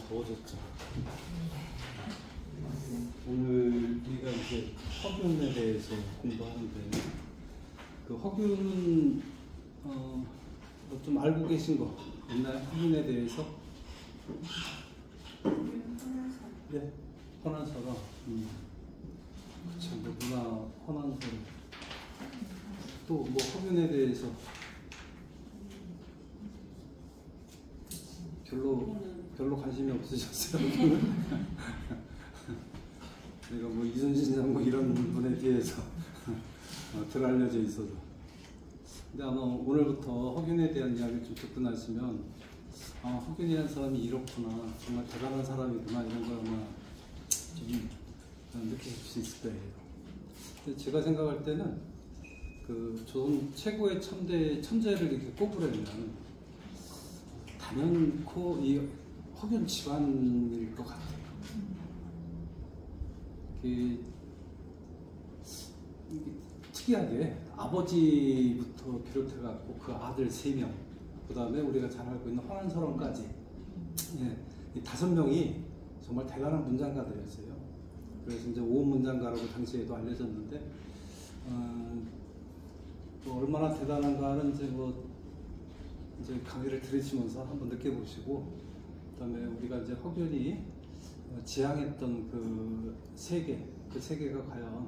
더워졌죠. 오늘 우리가 이제 허균에 대해서 공부하는데, 그 허균은 좀 알고 계신 거 있나요? 허균에 대해서? 네, 헌한 사람. 그쵸, 누구나 헌한 사람. 또 뭐 허균에 대해서 별로 관심이 없으셨어요. 내가 뭐 이순신 뭐 이런 분에 대해서 덜 알려져 있어서. 근데 아마 오늘부터 허균에 대한 이야기를 좀 듣고 나시면 허균이라는 사람이 이렇구나, 정말 대단한 사람이구나, 이런 걸 아마 좀 느끼실 수 있을 거예요. 근데 제가 생각할 때는 그 조선 최고의 천재를 이렇게 꼽으려면 단연코 이 허균 집안일 것 같아요. 특이하게 아버지부터 비롯해갖고 그 아들 3명, 그 다음에 우리가 잘 알고 있는 헌한서론까지, 이 5명이 정말 대단한 문장가들이었어요. 그래서 이제 오문장가라고 당시에도 알려졌는데, 또 얼마나 대단한가는 이제 강의를 들으시면서 한번 느껴보시고, 그 다음에 우리가 이제 허균이 지향했던 그 세계가 과연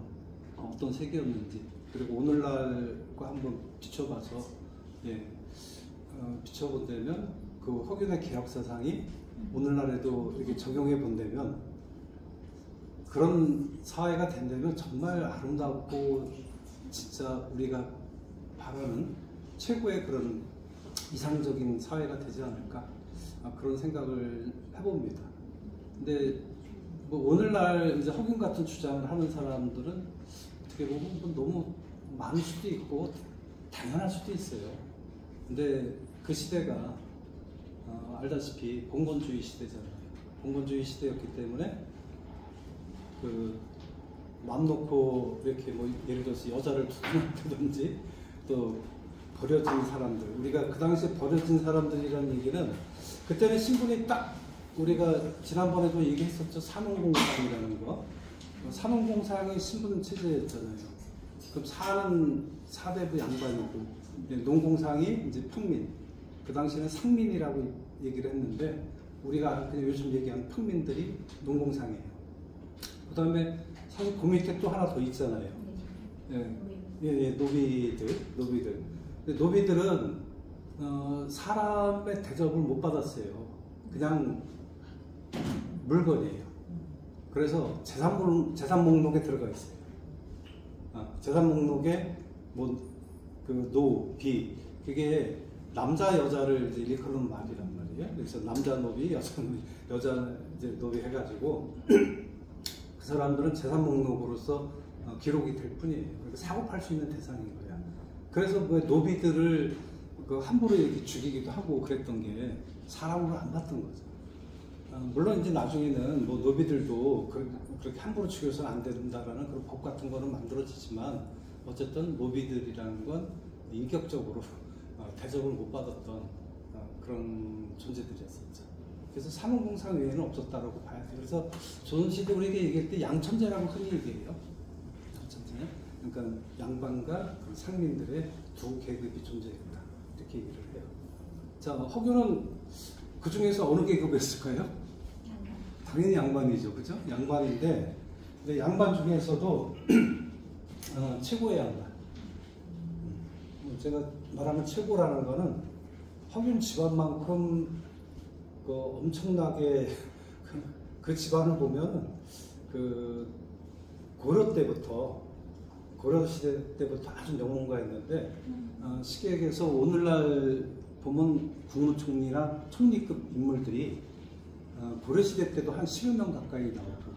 어떤 세계였는지, 그리고 오늘날과 한번 비춰봐서, 비춰본다면 그 허균의 개혁사상이 오늘날에도 이렇게 적용해 본다면, 그런 사회가 된다면 정말 아름답고 진짜 우리가 바라는 최고의 그런 이상적인 사회가 되지 않을까, 그런 생각을 해봅니다. 근데 뭐 오늘날 이제 허균 같은 주장을 하는 사람들은 어떻게 보면 너무 많을 수도 있고 당연할 수도 있어요. 근데 그 시대가 알다시피 봉건주의 시대잖아요. 봉건주의 시대였기 때문에 그 맘 놓고 이렇게 뭐 예를 들어서 여자를 두둔한다든지, 또 버려진 사람들, 우리가 그 당시에 버려진 사람들이라는 얘기는, 그때는 신분이 딱 우리가 지난번에도 얘기했었죠. 산업공상이라는 거. 산업공상이 신분 체제였잖아요. 그럼 사는 사대부 양반이고, 농공상이 이제 평민, 그 당시에는 상민이라고 얘기를 했는데, 우리가 그냥 요즘 얘기하는 평민들이 농공상이에요. 그 다음에 사실 그 밑에 또 하나 더 있잖아요. 노비들. 근데 노비들은 사람의 대접을 못 받았어요. 그냥 물건이에요. 그래서 재산 목록에 들어가 있어요. 재산 목록에 그 노, 비, 그게 남자 여자를 이제 일컬는 말이란 말이에요. 그래서 남자 노비, 여자 이제 노비 해가지고 그 사람들은 재산 목록으로서 기록이 될 뿐이에요. 그러니까 사고 팔 수 있는 대상인 거야. 그래서 그 노비들을 함부로 이렇게 죽이기도 하고 그랬던 게 사람으로 안 봤던 거죠. 물론 이제 나중에는 뭐 노비들도 그렇게 함부로 죽여서는 안 된다라는 그런 법 같은 거는 만들어지지만, 어쨌든 노비들이라는 건 인격적으로 대접을 못 받았던 그런 존재들이었었죠. 그래서 산업공상 외에는 없었다라고 봐야 돼요. 그래서 조선시대 우리가 얘기할 때 양천제라고 흔히 얘기해요. 양천제. 그러니까 양반과 상민들의 두 계급이 존재했다, 이렇게 얘기를 해요. 자, 허균은 그 중에서 어느 계급이었을까요? 당연히 양반이죠, 그죠? 양반인데, 근데 양반 중에서도 최고의 양반. 제가 말하는 최고라는 거는 허균 집안만큼 엄청나게 그 집안을 보면 고려 시대 때부터 아주 명문가였는데, 시객에서 오늘날 보면 국무총리나 총리급 인물들이 고려 시대 때도 한 10여 명 가까이 나오고,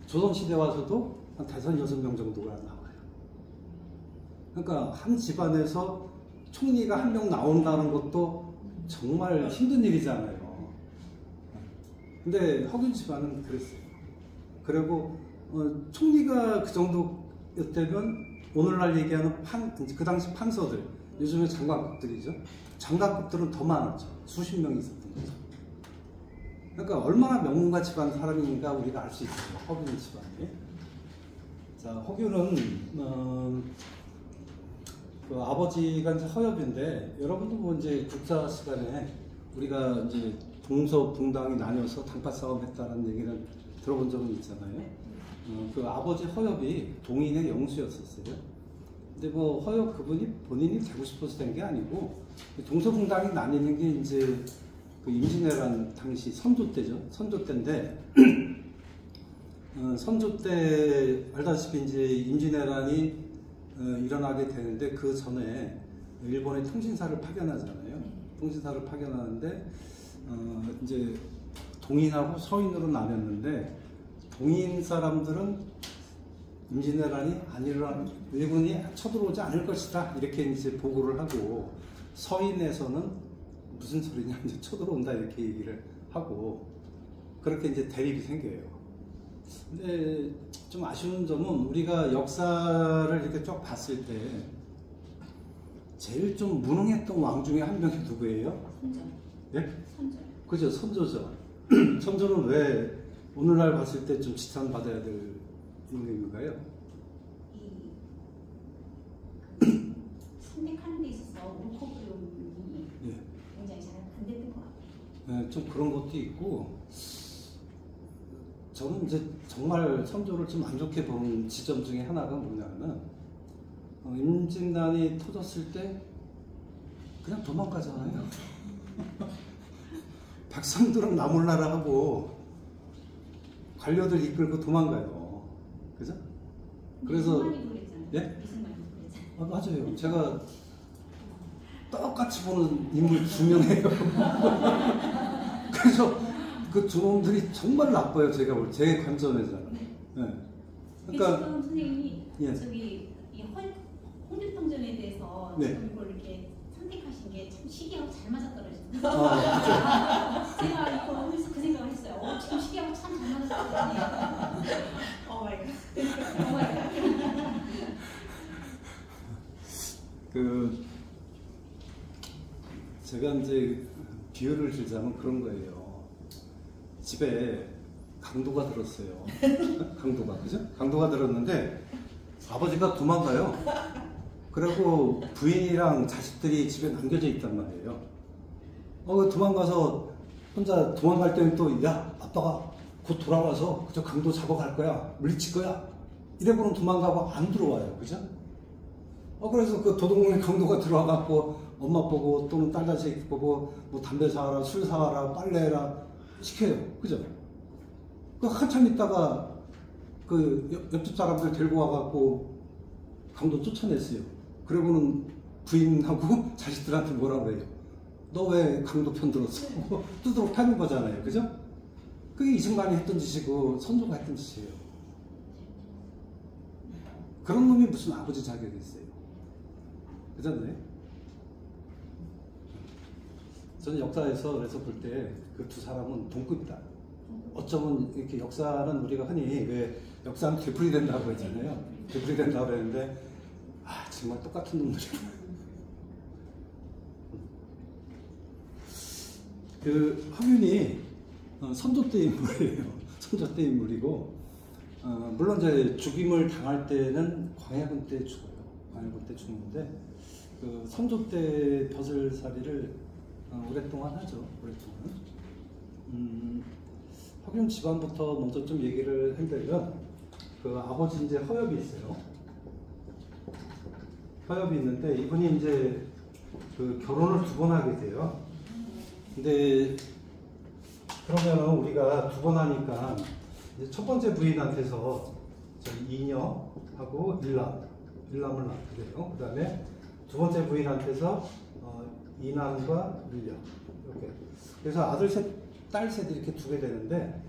조선 시대 와서도 한 5-6명 정도가 나와요. 그러니까 한 집안에서 총리가 한 명 나온다는 것도 정말 힘든 일이잖아요. 근데 허균 집안은 그랬어요. 그리고 총리가 그 정도였다면 오늘날 얘기하는 그 당시 판서들, 요즘에 장관급들이죠. 장관급들은 더 많았죠. 수십 명이 있었던 거죠. 그러니까 얼마나 명문가 집안 사람인가 우리가 알 수 있어요. 허균 집안이. 자, 허균은 그 아버지가 이제 허엽인데, 여러분도 뭐 이제 국사 시간에 우리가 이제 동서붕당이 나뉘어서 당파 싸움 했다는 얘기를 들어본 적은 있잖아요. 그 아버지 허엽이 동인의 영수였었어요. 근데 뭐 허엽 그분이 본인이 되고 싶어서 된 게 아니고, 동서붕당이 나뉘는 게 이제 그 임진왜란 당시 선조 때죠. 선조 때인데, 선조 때 알다시피 이제 임진왜란이 일어나게 되는데, 그 전에 일본의 통신사를 파견하잖아요. 통신사를 파견하는데 이제 동인하고 서인으로 나뉘었는데, 동인 사람들은 임진왜란이 일본이 쳐들어오지 않을 것이다 이렇게 이제 보고를 하고, 서인에서는 무슨 소리냐, 이제 쳐들어온다 이렇게 얘기를 하고, 그렇게 이제 대립이 생겨요. 근데 좀 아쉬운 점은, 우리가 역사를 이렇게 쭉 봤을 때 제일 좀 무능했던 왕 중에 한 명이 누구예요? 선조. 예? 선조. 그죠, 선조죠. 선조는 왜 오늘날 봤을 때 좀 지탄받아야 될 인물인가요? 선택하는 데 있어서 울코브름이 예. 굉장히 잘 안 됐던 것 같아요. 네, 좀 그런 것도 있고, 저는 이제 정말 선조를 좀 안 좋게 본 지점 중에 하나가 뭐냐면, 임진난이 터졌을 때 그냥 도망가잖아요. 백성들은 나몰라라 하고 관료들 이끌고 도망가요. 그죠? 그래서 예? 맞아요. 제가 똑같이 보는 인물 두 명이에요. 그래서 그 두 놈들이 정말 나빠요. 제가 볼 제 관점에서는. 네. 그러니까 지금 선생님이 예. 저기 이 홍길동전에 대해서 네. 지금 이걸 이렇게 선택하신 게 참 시기하고 잘 맞아떨어졌어요. 제가 이거 오면서 그 생각을 했어요. 지금 시기하고 참 잘 맞아떨어졌네. 마이 갓. 그 제가 이제 비유를 들자면 그런 거예요. 집에 강도가 들었어요. 강도가, 그죠? 강도가 들었는데 아버지가 도망가요. 그리고 부인이랑 자식들이 집에 남겨져 있단 말이에요. 도망가서 혼자 도망갈 때는 또, 야, 아빠가 곧 돌아와서 저 강도 잡아갈 거야, 물리칠 거야, 이래고는 도망가고 안 들어와요. 그죠? 그래서 그 도둑놈의 강도가 들어와갖고 엄마 보고 또는 딸 자식 보고 뭐 담배 사와라, 술 사와라, 빨래해라 시켜요. 그죠? 그 한참 있다가 그 옆집 사람들 데리고 와갖고 강도 쫓아냈어요. 그러고는 부인하고 자식들한테 뭐라 그래요? 너 왜 강도 편 들었어? 두드러 패는 거잖아요. 그죠? 그게 이승만이 했던 짓이고 선조가 했던 짓이에요. 그런 놈이 무슨 아버지 자격이 있어요? 그잖아요. 저는 역사에서 그래서 볼 때 그 두 사람은 동급이다. 어쩌면 이렇게 역사는 우리가 흔히 왜 역사는 되풀이된다고 했잖아요. 되풀이된다고 했는데 정말 똑같은 놈들이구나. 그 허균이 선조 때 인물이에요. 선조 때 인물이고, 물론 이제 죽임을 당할 때는 광해군 때 죽어요. 광해군 때 죽는데, 그 선조 때 벼슬살이를 오랫동안 하죠. 오랫동안. 허균 집안부터 먼저 좀 얘기를 해드리면, 그 아버지 이제 허엽이 있어요. 허엽이 있는데 이분이 이제 그 결혼을 두 번 하게 돼요. 근데 그러면은 우리가 두 번 하니까 이제 첫 번째 부인한테서 이녀하고 일남을 낳게 돼요. 그 다음에 두 번째 부인한테서 이남과 밀려, 이렇게. 그래서 아들 셋, 딸 셋 이렇게 두게 되는데,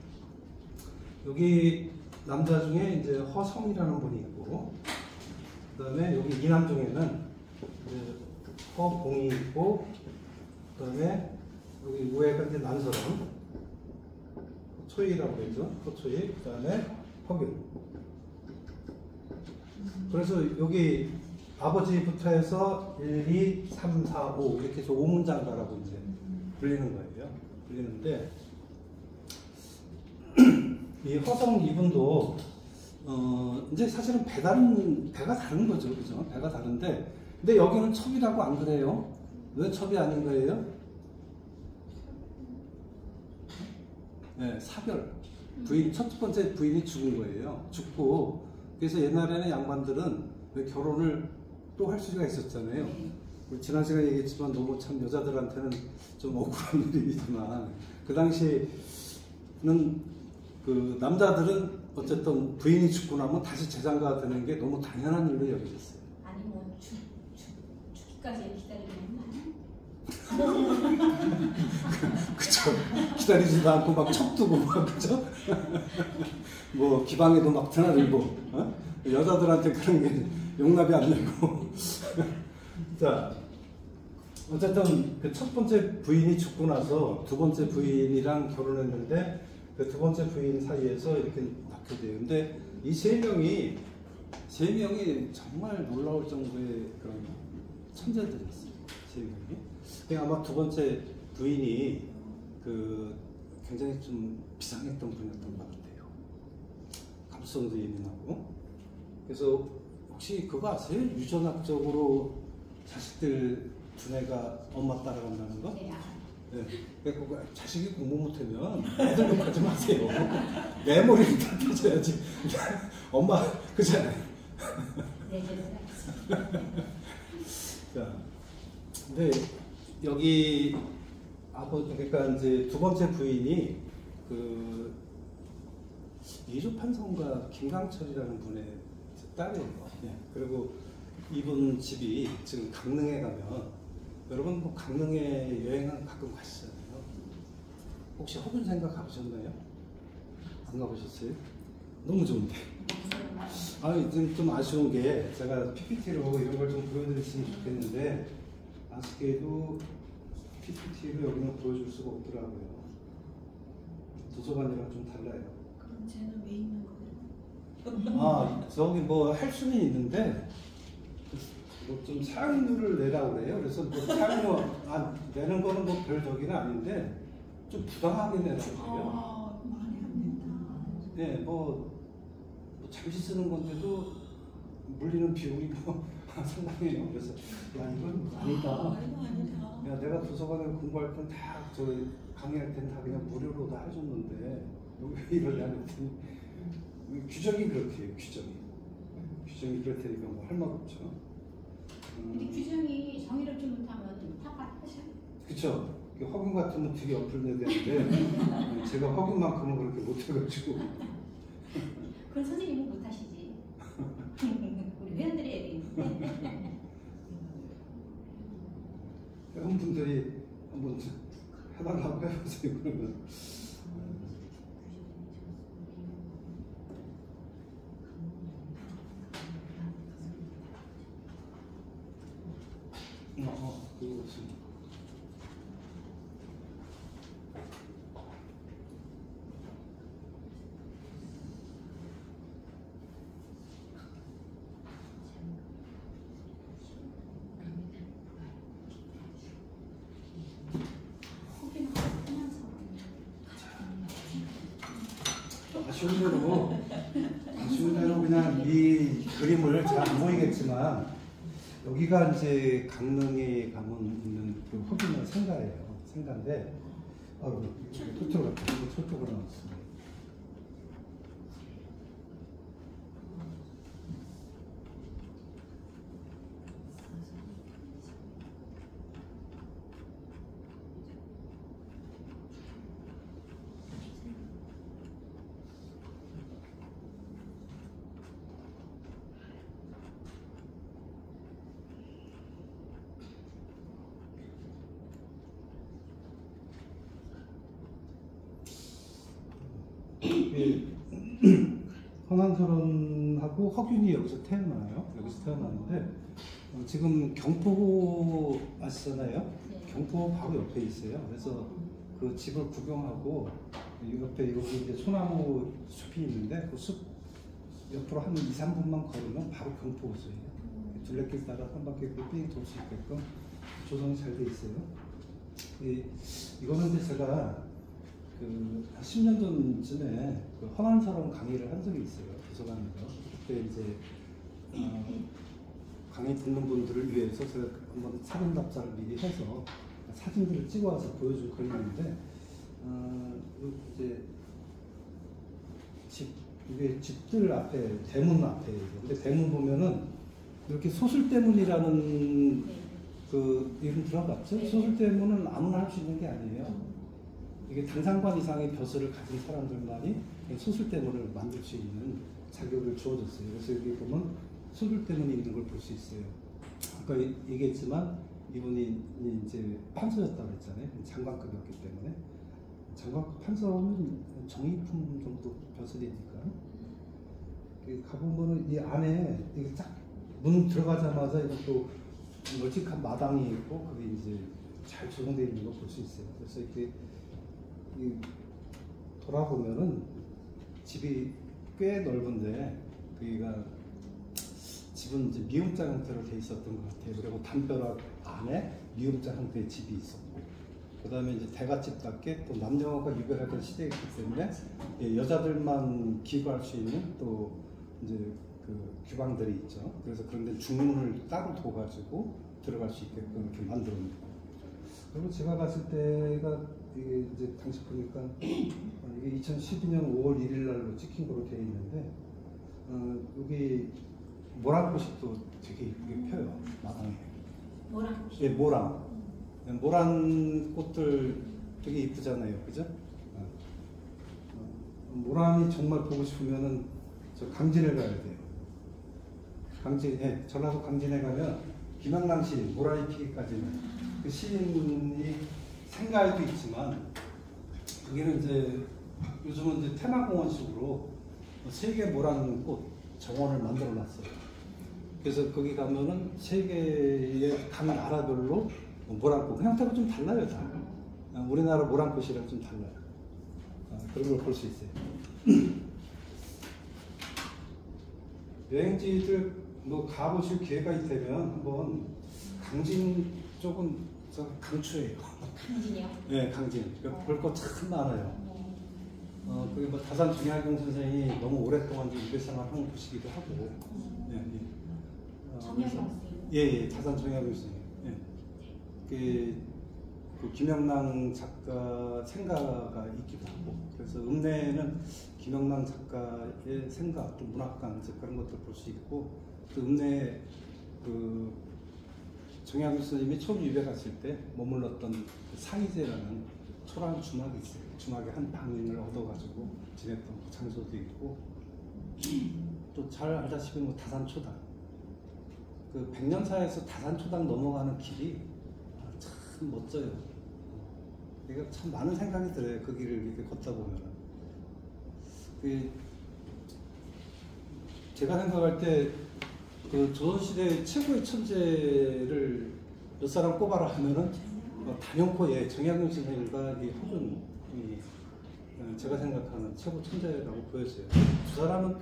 여기 남자 중에 이제 허성이라는 분이 있고, 그 다음에 여기 이남 중에는 이제 허봉이 있고, 그 다음에 여기 우회가 이제 난서람, 초이라고 했죠. 허초이, 그 다음에 허균. 그래서 여기 아버지부터 해서 1, 2, 3, 4, 5 이렇게 해서 5문장가라고 이제 불리는 거예요. 불리는데, 이 허성 이분도 이제 사실은 배가 다른 거죠, 그죠? 배가 다른데, 근데 여기는 첩이라고 안 그래요? 왜 첩이 아닌 거예요? 네, 사별. 첫 번째 부인이 죽은 거예요. 죽고, 그래서 옛날에는 양반들은 왜 결혼을 또 할 수가 있었잖아요. 우리 지난 시간에 얘기했지만 너무 참 여자들한테는 좀 억울한 일이지만, 그 당시에는 그 남자들은 어쨌든 부인이 죽고 나면 다시 재장가가 되는 게 너무 당연한 일로 여겨졌어요. 아니 뭐 죽기까지 기다리면 그쵸. 기다리지도 않고 막 척두고 막 그죠? 뭐 기방에도 막 드나들고 여자들한테 그런 게 용납이 안 되고 자 어쨌든 그 첫 번째 부인이 죽고 나서 두 번째 부인이랑 결혼했는데 그 두 번째 부인 사이에서 이렇게 낳게 돼요. 근데 이 세 명이 정말 놀라울 정도의 그런 천재들이었어요. 세 명이. 아마 두 번째 부인이 그 굉장히 좀 비상했던 분이었던 것 같아요. 감수성도 예민하고. 그래서 혹시 그거 아세요? 유전학적으로 자식들 두뇌가 엄마 따라간다는 거? 네. 네. 그러니까 자식이 공부 못하면 애들 욕하지 마세요. 메모리를 다 터져야지. 엄마 그잖아요. 네, 자, 근데 여기 그러니까 이제 두 번째 부인이 그 이주판성가 김강철이라는 분의 딸이에요. 네. 그리고 이분 집이 지금 강릉에 가면 여러분 뭐 강릉에 여행은 가끔 가시잖아요. 혹시 허균생가 가보셨나요? 안 가보셨어요? 너무 좋은데. 아니 좀 아쉬운 게 제가 PPT로 이런 걸 좀 보여드렸으면 좋겠는데 아쉽게도 PPT로 여기는 보여줄 수가 없더라고요. 도서관이랑 좀 달라요. 그럼 쟤는 왜 있는 거예요? 아 저기 뭐 할 수는 있는데 뭐 좀 사용료를 내라고 그래요. 그래서 뭐 사용료 내는 거는 뭐 별 저기는 아닌데 좀 부당하게 내라고 그래요. 아, 말이 안 된다. 네, 뭐 잠시 쓰는 건데도 물리는 비용이 뭐 상당해요. 그래서 야 이건 아니다. 이거 아니다. 야 내가 도서관에 공부할 땐 다 강의할 땐 다 그냥 무료로 다 해줬는데 여기 왜 이러냐 했더니 규정이 그렇게 해요. 규정이 그렇다니까 뭐 할 말 없죠. 근데 규정이 정의롭지 못하면 탑하셔. 그쵸. 허균 같으면 되게 옆을 내야 되는데 제가 허균만큼은 그렇게 못해가지고 그런 선생님은 못하시지. 우리 회원들이 애들인데. 회원분들이 한번 해달라고 해보세요. 그러면 그것은 아쉬운 대로 그냥 이 그림을 잘 안 보이겠지만 여기가 이제 강릉에 가면 있는 그 허균의 생가예요. 생가인데 토토가 나왔습니다. 허난설원하고 허균이 여기서 태어나요. 여기서 태어났는데 지금 경포 아시잖아요. 네. 경포 바로 옆에 있어요. 그래서 그 집을 구경하고 이 옆에 여기 이제 소나무 숲이 있는데 그 숲 옆으로 한 2, 3분만 걸으면 바로 경포 호수예요. 둘레길 따라 한 바퀴 삥 돌 수 있게끔 조성이 잘 돼 있어요. 이거는 이제 제가 한 10년 전쯤에 그 헌안사랑 강의를 한 적이 있어요. 도서관에서. 그때 이제 강의 듣는 분들을 위해서 제가 한번 사진 답사를 미리 해서 사진들을 찍어와서 보여줄 그림인데, 이제 이게 집들 앞에, 대문 앞에, 근데 대문 보면은 이렇게 소술대문이라는 그 이름 들어봤죠? 소술대문은 아무나 할 수 있는 게 아니에요. 이게 단상관 이상의 벼슬을 가진 사람들만이 소술대문을 만들 수 있는 자격을 주어졌어요. 그래서 여기 보면 소술대문이 있는 걸 볼 수 있어요. 아까 얘기했지만 이분이 이제 판서였다고 했잖아요. 장관급이었기 때문에. 장관급 판서는 정의품 정도 벼슬이니까. 가보면은 이 안에 이게 딱 문 들어가자마자 이것도 널찍한 마당이 있고 그게 이제 잘 조성되어 있는 걸 볼 수 있어요. 그래서 이렇게 돌아보면은 집이 꽤 넓은데 여기가 집은 이제 미음자 형태로 돼 있었던 것 같아요. 그리고 담벼락 안에 미음자 형태의 집이 있었고, 그 다음에 이제 대갓집답게 또 남녀가 유별하던 시대였기 때문에 여자들만 기거할 수 있는 또 이제 그 규방들이 있죠. 그래서 그런 데 중문을 따로 둬가지고 들어갈 수 있게끔 이렇게 만들어 놓고. 그리고 제가 갔을 때가 이게 이제 당시 보니까 이게 2012년 5월 1일 날로 찍힌 거로 되어 있는데, 여기 모란꽃이 또 되게 이쁘게 펴요, 마당에. 모란꽃이? 예, 모란. 모란 꽃들 되게 이쁘잖아요, 그죠? 모란이 정말 보고 싶으면은 저 강진에 가야 돼요. 강진에, 전라도 강진에 가면 김영랑 시인, 모란이 피기까지는 그 시인이 생가에도 있지만, 여기는 이제 요즘은 이제 테마공원식으로 세계 모란꽃 정원을 만들어 놨어요. 그래서 거기 가면은 세계의 각 나라별로 모란꽃, 형태가 좀 달라요, 다. 우리나라 모란꽃이랑 좀 달라요. 그런 걸 볼 수 있어요. 여행지들 뭐 가보실 기회가 되면 한번 강진 쪽은 저 강추예요. 강진이요? 네, 강진. 볼 거 참 많아요. 그게 뭐 다산 정약용 선생이 너무 오랫동안 유배 생활한 곳이기도 하고. 정약용 선생님? 예, 다산 정약용 선생님. 그 김영랑 작가 생가가 있기도 하고, 그래서 읍내에는 김영랑 작가의 생가, 또 문학관 그런 것들 볼 수 있고, 또 읍내에 그 정약용 선생님이 처음 유배 갔을 때 머물렀던 그 상이제라는 초라한 주막이 있어요. 주막에 한 방을 얻어가지고 지냈던 그 장소도 있고, 또 잘 알다시피 뭐 다산초당, 그 백년사에서 다산초당 넘어가는 길이 참 멋져요. 내가 참 많은 생각이 들어요. 그 길을 이렇게 걷다 보면. 제가 생각할 때 그 조선시대 최고의 천재를 몇 사람 꼽아라 하면은 단연코 정약용 선생님과 이 허균이 제가 생각하는 최고 천재라고 보여져요. 두 사람은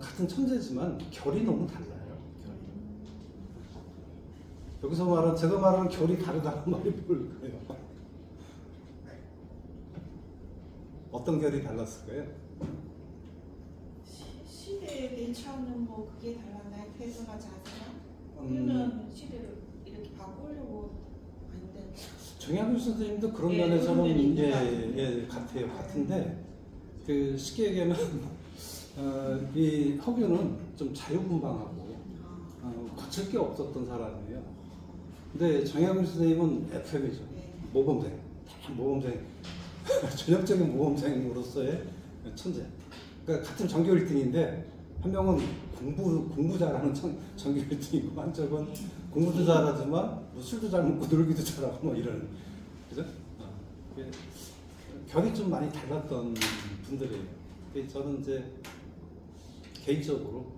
같은 천재지만 결이 너무 달라요. 결이. 여기서 말하는, 제가 말하는 결이 다르다는 말이 뭘까요? 어떤 결이 달랐을까요? 시대에 대처하는 뭐 그게 달랐나요? 태도가 자세가? 우리는 시대를 이렇게 바꾸려고 하는데 정약용 선생님도 그런 면에서는 같아요. 같은데 그 쉽게 얘기하면 이 허균은 좀 자유분방하고 거칠 게 없었던 사람이에요. 근데 정약용 선생님은 FM이죠. 모범생, 모범생, 전형적인 모범생으로서의 천재. 그러니까 같은 전교 1등인데 한 명은 공부 잘하는 전교 1등이고 한쪽은 공부도 잘하지만 뭐 술도 잘 먹고 놀기도 잘하고 뭐 이런, 그죠? 결이 좀 많이 달랐던 분들이에요. 저는 이제 개인적으로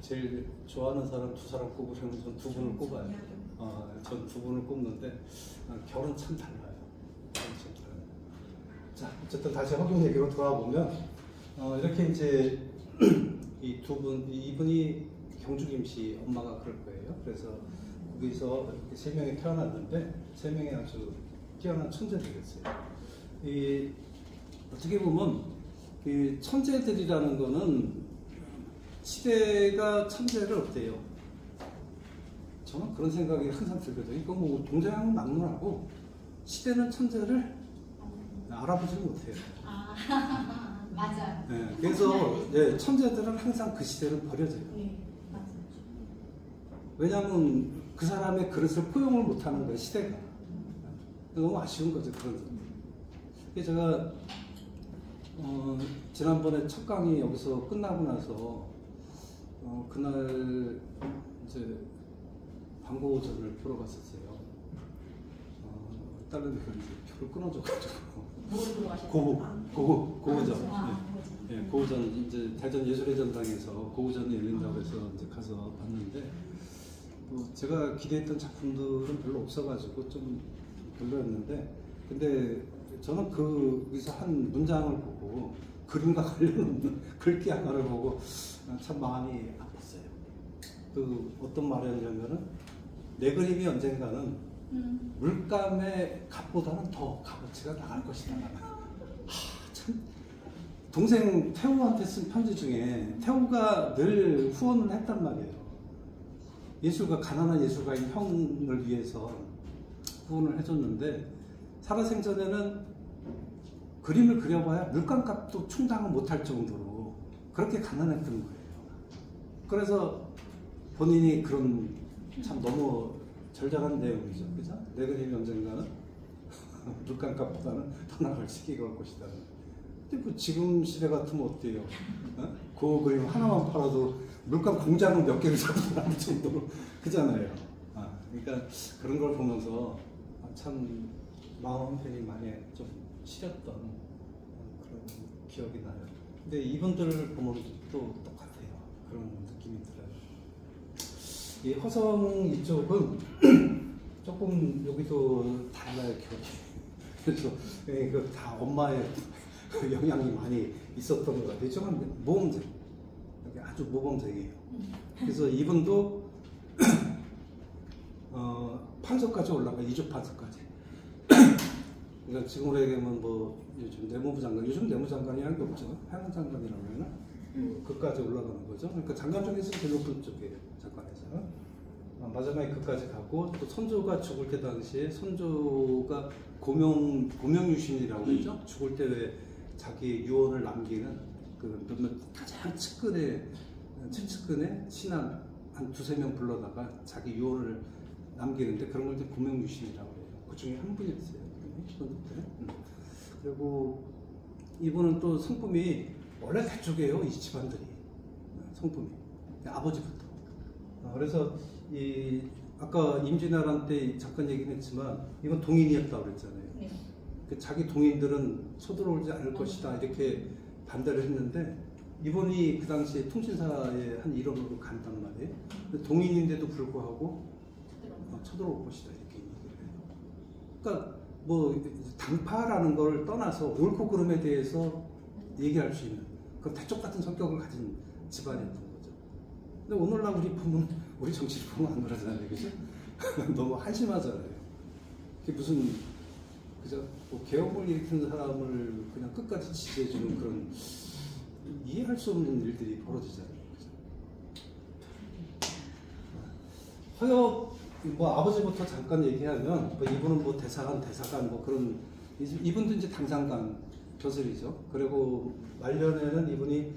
제일 좋아하는 사람 두 사람 꼽으려면 전 두 분을 꼽아요. 전 두 분을 꼽는데 결은 참 달라요. 자, 어쨌든 다시 허균 얘기로 돌아와 보면 이렇게 이제 이 두 분, 이분이 경주김 씨 엄마가 그럴 거예요. 그래서 거기서 이렇게 세 명이 태어났는데 세 명이 아주 뛰어난 천재들이었어요. 이 어떻게 보면 그 천재들이라는 거는 시대가 천재를 어때요? 저는 그런 생각이 항상 들거든요. 이거 뭐 동서양은 막론하고 시대는 천재를 알아보지 못해요. 아, 맞아요. 네, 그래서 예, 천재들은 항상 그 시대를 버려져요. 네, 맞아요. 왜냐하면 그 사람의 그릇을 포용을 못하는 거예요, 시대가. 너무 아쉬운 거죠, 그런 점이. 제가 지난번에 첫 강의 여기서 끝나고 나서 그날 이제 광고전을 보러 갔었어요. 다른 데가 이제 표를 끊어줘가지고. 뭘 보러 가셨어요? 고우전. 아, 예, 예, 고우전 이제 대전 예술의 전당에서 고우전이 열린다고 해서 이제 가서 봤는데 제가 기대했던 작품들은 별로 없어가지고 좀 별로였는데, 근데 저는 거기서 한 문장을 보고 그림과 관련 없는 글귀 하나를 보고 참 마음이 아팠어요. 그 어떤 말이었냐면은 내 그림이 언젠가는 물감의 값보다는 더 값어치가 나갈 것이다. 참 동생 태호한테 쓴 편지 중에 태호가 늘 후원을 했단 말이에요. 예술가, 가난한 예술가인 형을 위해서 후원을 해줬는데 살아생전에는 그림을 그려봐야 물감값도 충당을 못할 정도로 그렇게 가난했던 거예요. 그래서 본인이 그런 참 너무 절절한 내용이죠. 그죠? 내 그림이 언젠가는 물감값보다는 더 나갈 시기가 올 것이다. 근데 그 지금 시대 같으면 어때요? 그 그림 하나만 팔아도 물감 공장을 몇 개를 잡고 나올 정도로 그잖아요. 그러니까 그런 걸 보면서 참 마음 한편이 많이 좀 시렸던 그런 기억이 나요. 근데 이분들을 보면 또 똑같아요. 그런 느낌이 들어요. 이 허성 이쪽은 조금 여기도 달라요, 기억이. 그래서 그 다 엄마의 영향이 많이 있었던 것 같아요. 정말 모범생, 아주 모범생이에요. 그래서 이분도 판서까지 올라가, 이주 판서까지. 그러니까 지금으로 얘기하면 뭐 요즘 내무부 장관, 요즘 내무장관이라는 게 없죠. 해양장관이라고 하면 그까지 올라가는 거죠. 그러니까 장관 중에서 제일 높은 쪽이에요, 장관에서. 마지막에 그까지 가고, 또 선조가 죽을 때 당시에 선조가 고명유신이라고 했죠. 죽을 때 왜 자기 유언을 남기는 그 몇몇 가장 최측근의 신한 한 두세 명 불러다가 자기 유언을 남기는데 그런 걸 이제 고명유신이라고 해요. 그 중에 한 분이었어요. 그리고 이분은 또 성품이 원래 대쪽이에요. 이 집안들이 성품이 아버지부터. 그래서 이 아까 임진왜란 잠깐 얘기는 했지만 이건 동인이었다고 그랬잖아요. 네. 자기 동인들은 쳐들어오지 않을 것이다 이렇게 반대를 했는데 이분이 그 당시에 통신사의 한 일원으로 간단 말이에요. 동인인데도 불구하고 쳐들어올 것이다 이렇게 얘기를 해요. 그러니까 뭐 당파라는 걸 떠나서 옳고 그름에 대해서 얘기할 수 있는 그런 대쪽 같은 성격을 가진 집안이었던 거죠. 근데 오늘날 우리 보면 우리 정치를 보면 안 그러잖아요, 그죠? 너무 한심하잖아요. 그게 무슨 그죠? 뭐 개혁을 일으키는 사람을 그냥 끝까지 지지해주는 그런 이해할 수 없는 일들이 벌어지잖아요, 그죠? 허엽 뭐 아버지부터 잠깐 얘기하면 뭐 이분은 뭐 대사관 뭐 그런 이분도 이제 당상관 벼슬이죠. 그리고 말년에는 이분이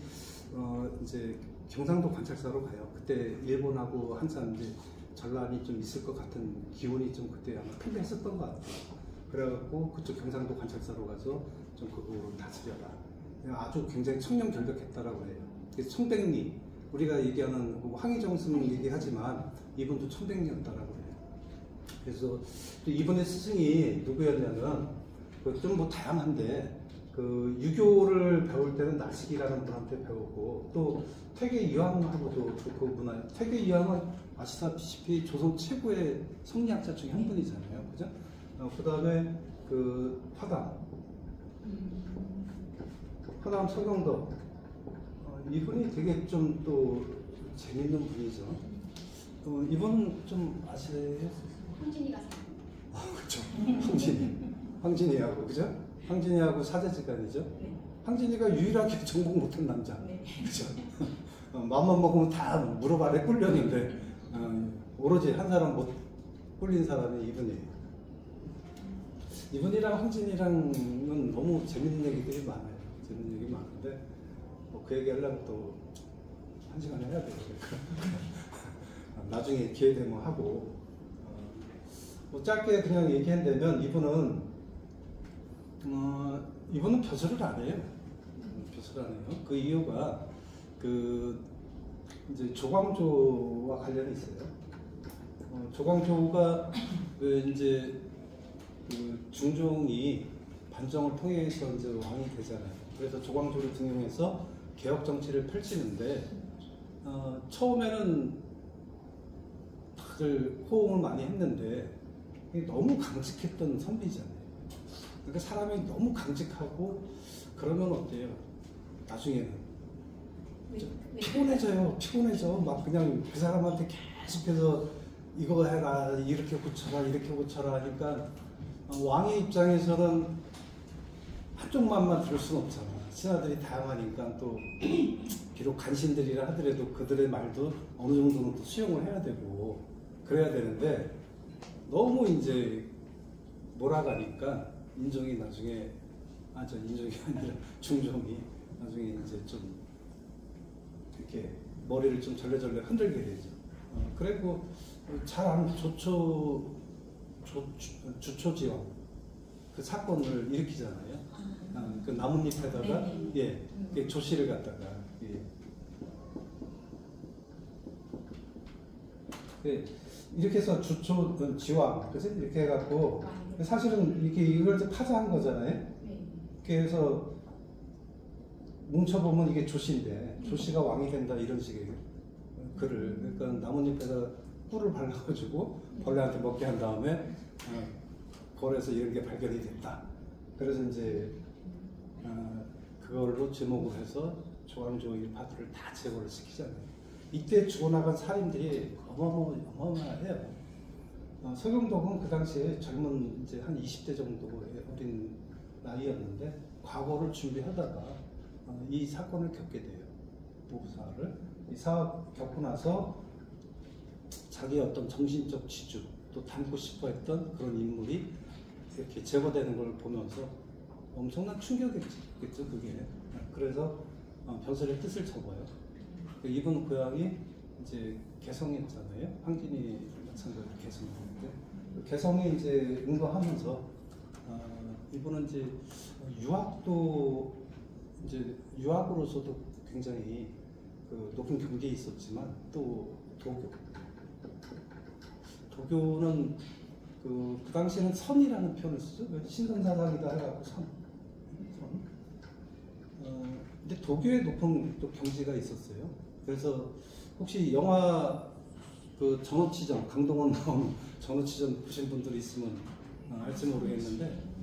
이제 경상도 관찰사로 가요. 그때 일본하고 항상 이제 전란이 좀 있을 것 같은 기운이 좀 그때 아마 풍부했었던 것 같아요. 그래갖고 그쪽 경상도 관찰사로 가서 좀 그거 다스려라. 아주 굉장히 청렴결백했다라고 해요. 청백리 우리가 얘기하는 황희정스는 얘기하지만 이분도 청백리였다라고 해요. 그래서 또 이분의 스승이 누구였냐면 좀 뭐 다양한데 그 유교를 배울 때는 나식이라는 분한테 배우고 또 퇴계 이황하고도 그 문화. 퇴계 이황은 아시다시피 조선 최고의 성리학자 중에 한 분이잖아요, 그죠? 그 다음에 그 화담 서경덕 이분이 되게 좀 또 재밌는 분이죠. 이분 좀 아시나요? 홍진이가 그렇죠. 홍진이. 황진이하고, 그죠? 황진이하고 사제지간이죠. 네. 황진이가 유일하게 정복 못한 남자. 네. 그죠? 마음만 먹으면 다 무릎 아래 꿇렸는데, 오로지 한 사람 못 꿇린 사람이 이분이에요. 이분이랑 황진이랑은 너무 재밌는 얘기들이 많아요. 재밌는 얘기 많은데, 그 얘기 하려면 또 한 시간에 해야 돼요. 나중에 기회 되면 하고, 뭐 짧게 그냥 얘기한다면 이분은 벼슬을 안 해요. 벼슬을 안 해요. 그 이유가 이제 조광조와 관련이 있어요. 조광조가 이제 중종이 반정을 통해서 이제 왕이 되잖아요. 그래서 조광조를 등용해서 개혁 정치를 펼치는데 처음에는 다들 호응을 많이 했는데 너무 강직했던 선비잖아요. 그러니까 사람이 너무 강직하고 그러면 어때요? 나중에는 피곤해져. 막 그냥 그 사람한테 계속해서 이거 해라, 이렇게 고쳐라 하니까 왕의 입장에서는 한쪽만만 들을 수는 없잖아. 신하들이 다양하니까 또 비록 간신들이라 하더라도 그들의 말도 어느 정도는 또 수용을 해야 되고 그래야 되는데 너무 이제 몰아가니까 인종이 나중에 인종이 아니라 중종이 나중에 이제 좀 이렇게 머리를 좀 절레절레 흔들게 되죠. 그리고 잘한 주초지왕 그 사건을 일으키잖아요. 그 나뭇잎에다가 조씨를 갖다가 이렇게 해서 주초지왕 그래서 이렇게 해갖고 사실은 이걸 파자한 거잖아요. 이렇게 해서 뭉쳐보면 이게 조씨인데 조씨가 왕이 된다 이런 식의 글을 그러니까 나뭇잎에다 꿀을 발라가지고 벌레한테 먹게 한 다음에 벌에서 이런 게 발견이 됐다. 그래서 이제 그걸로 제목을 해서 조광조 일파들을 다 제거를 시키잖아요. 이때 죽어나간 살인들이 어마어마해요. 서경덕은 그 당시에 젊은 이제 한 20대 정도의 어린 나이였는데 과거를 준비하다가 이 사건을 겪게 돼요. 노부사를. 이 사업 겪고 나서 자기의 어떤 정신적 지주 또 닮고 싶어 했던 그런 인물이 이렇게 제거되는 걸 보면서 엄청난 충격이겠죠, 그게. 그래서 벼슬의 뜻을 접어요. 이분 고향이 이제 개성이었잖아요. 황진이 마찬가지로 개성이었는데 개성이 이제 응거하면서 이분은 이제 유학으로서도 굉장히 높은 경지에 있었지만 또 도교는 그 당시에는 선이라는 표현을 쓰죠. 신선사상이다 해갖고 선. 근데 도교에 높은 또 경지가 있었어요. 그래서 혹시 영화 그 전어치전 강동원 나온 전어치전 보신 분들이 있으면 알지 모르겠는데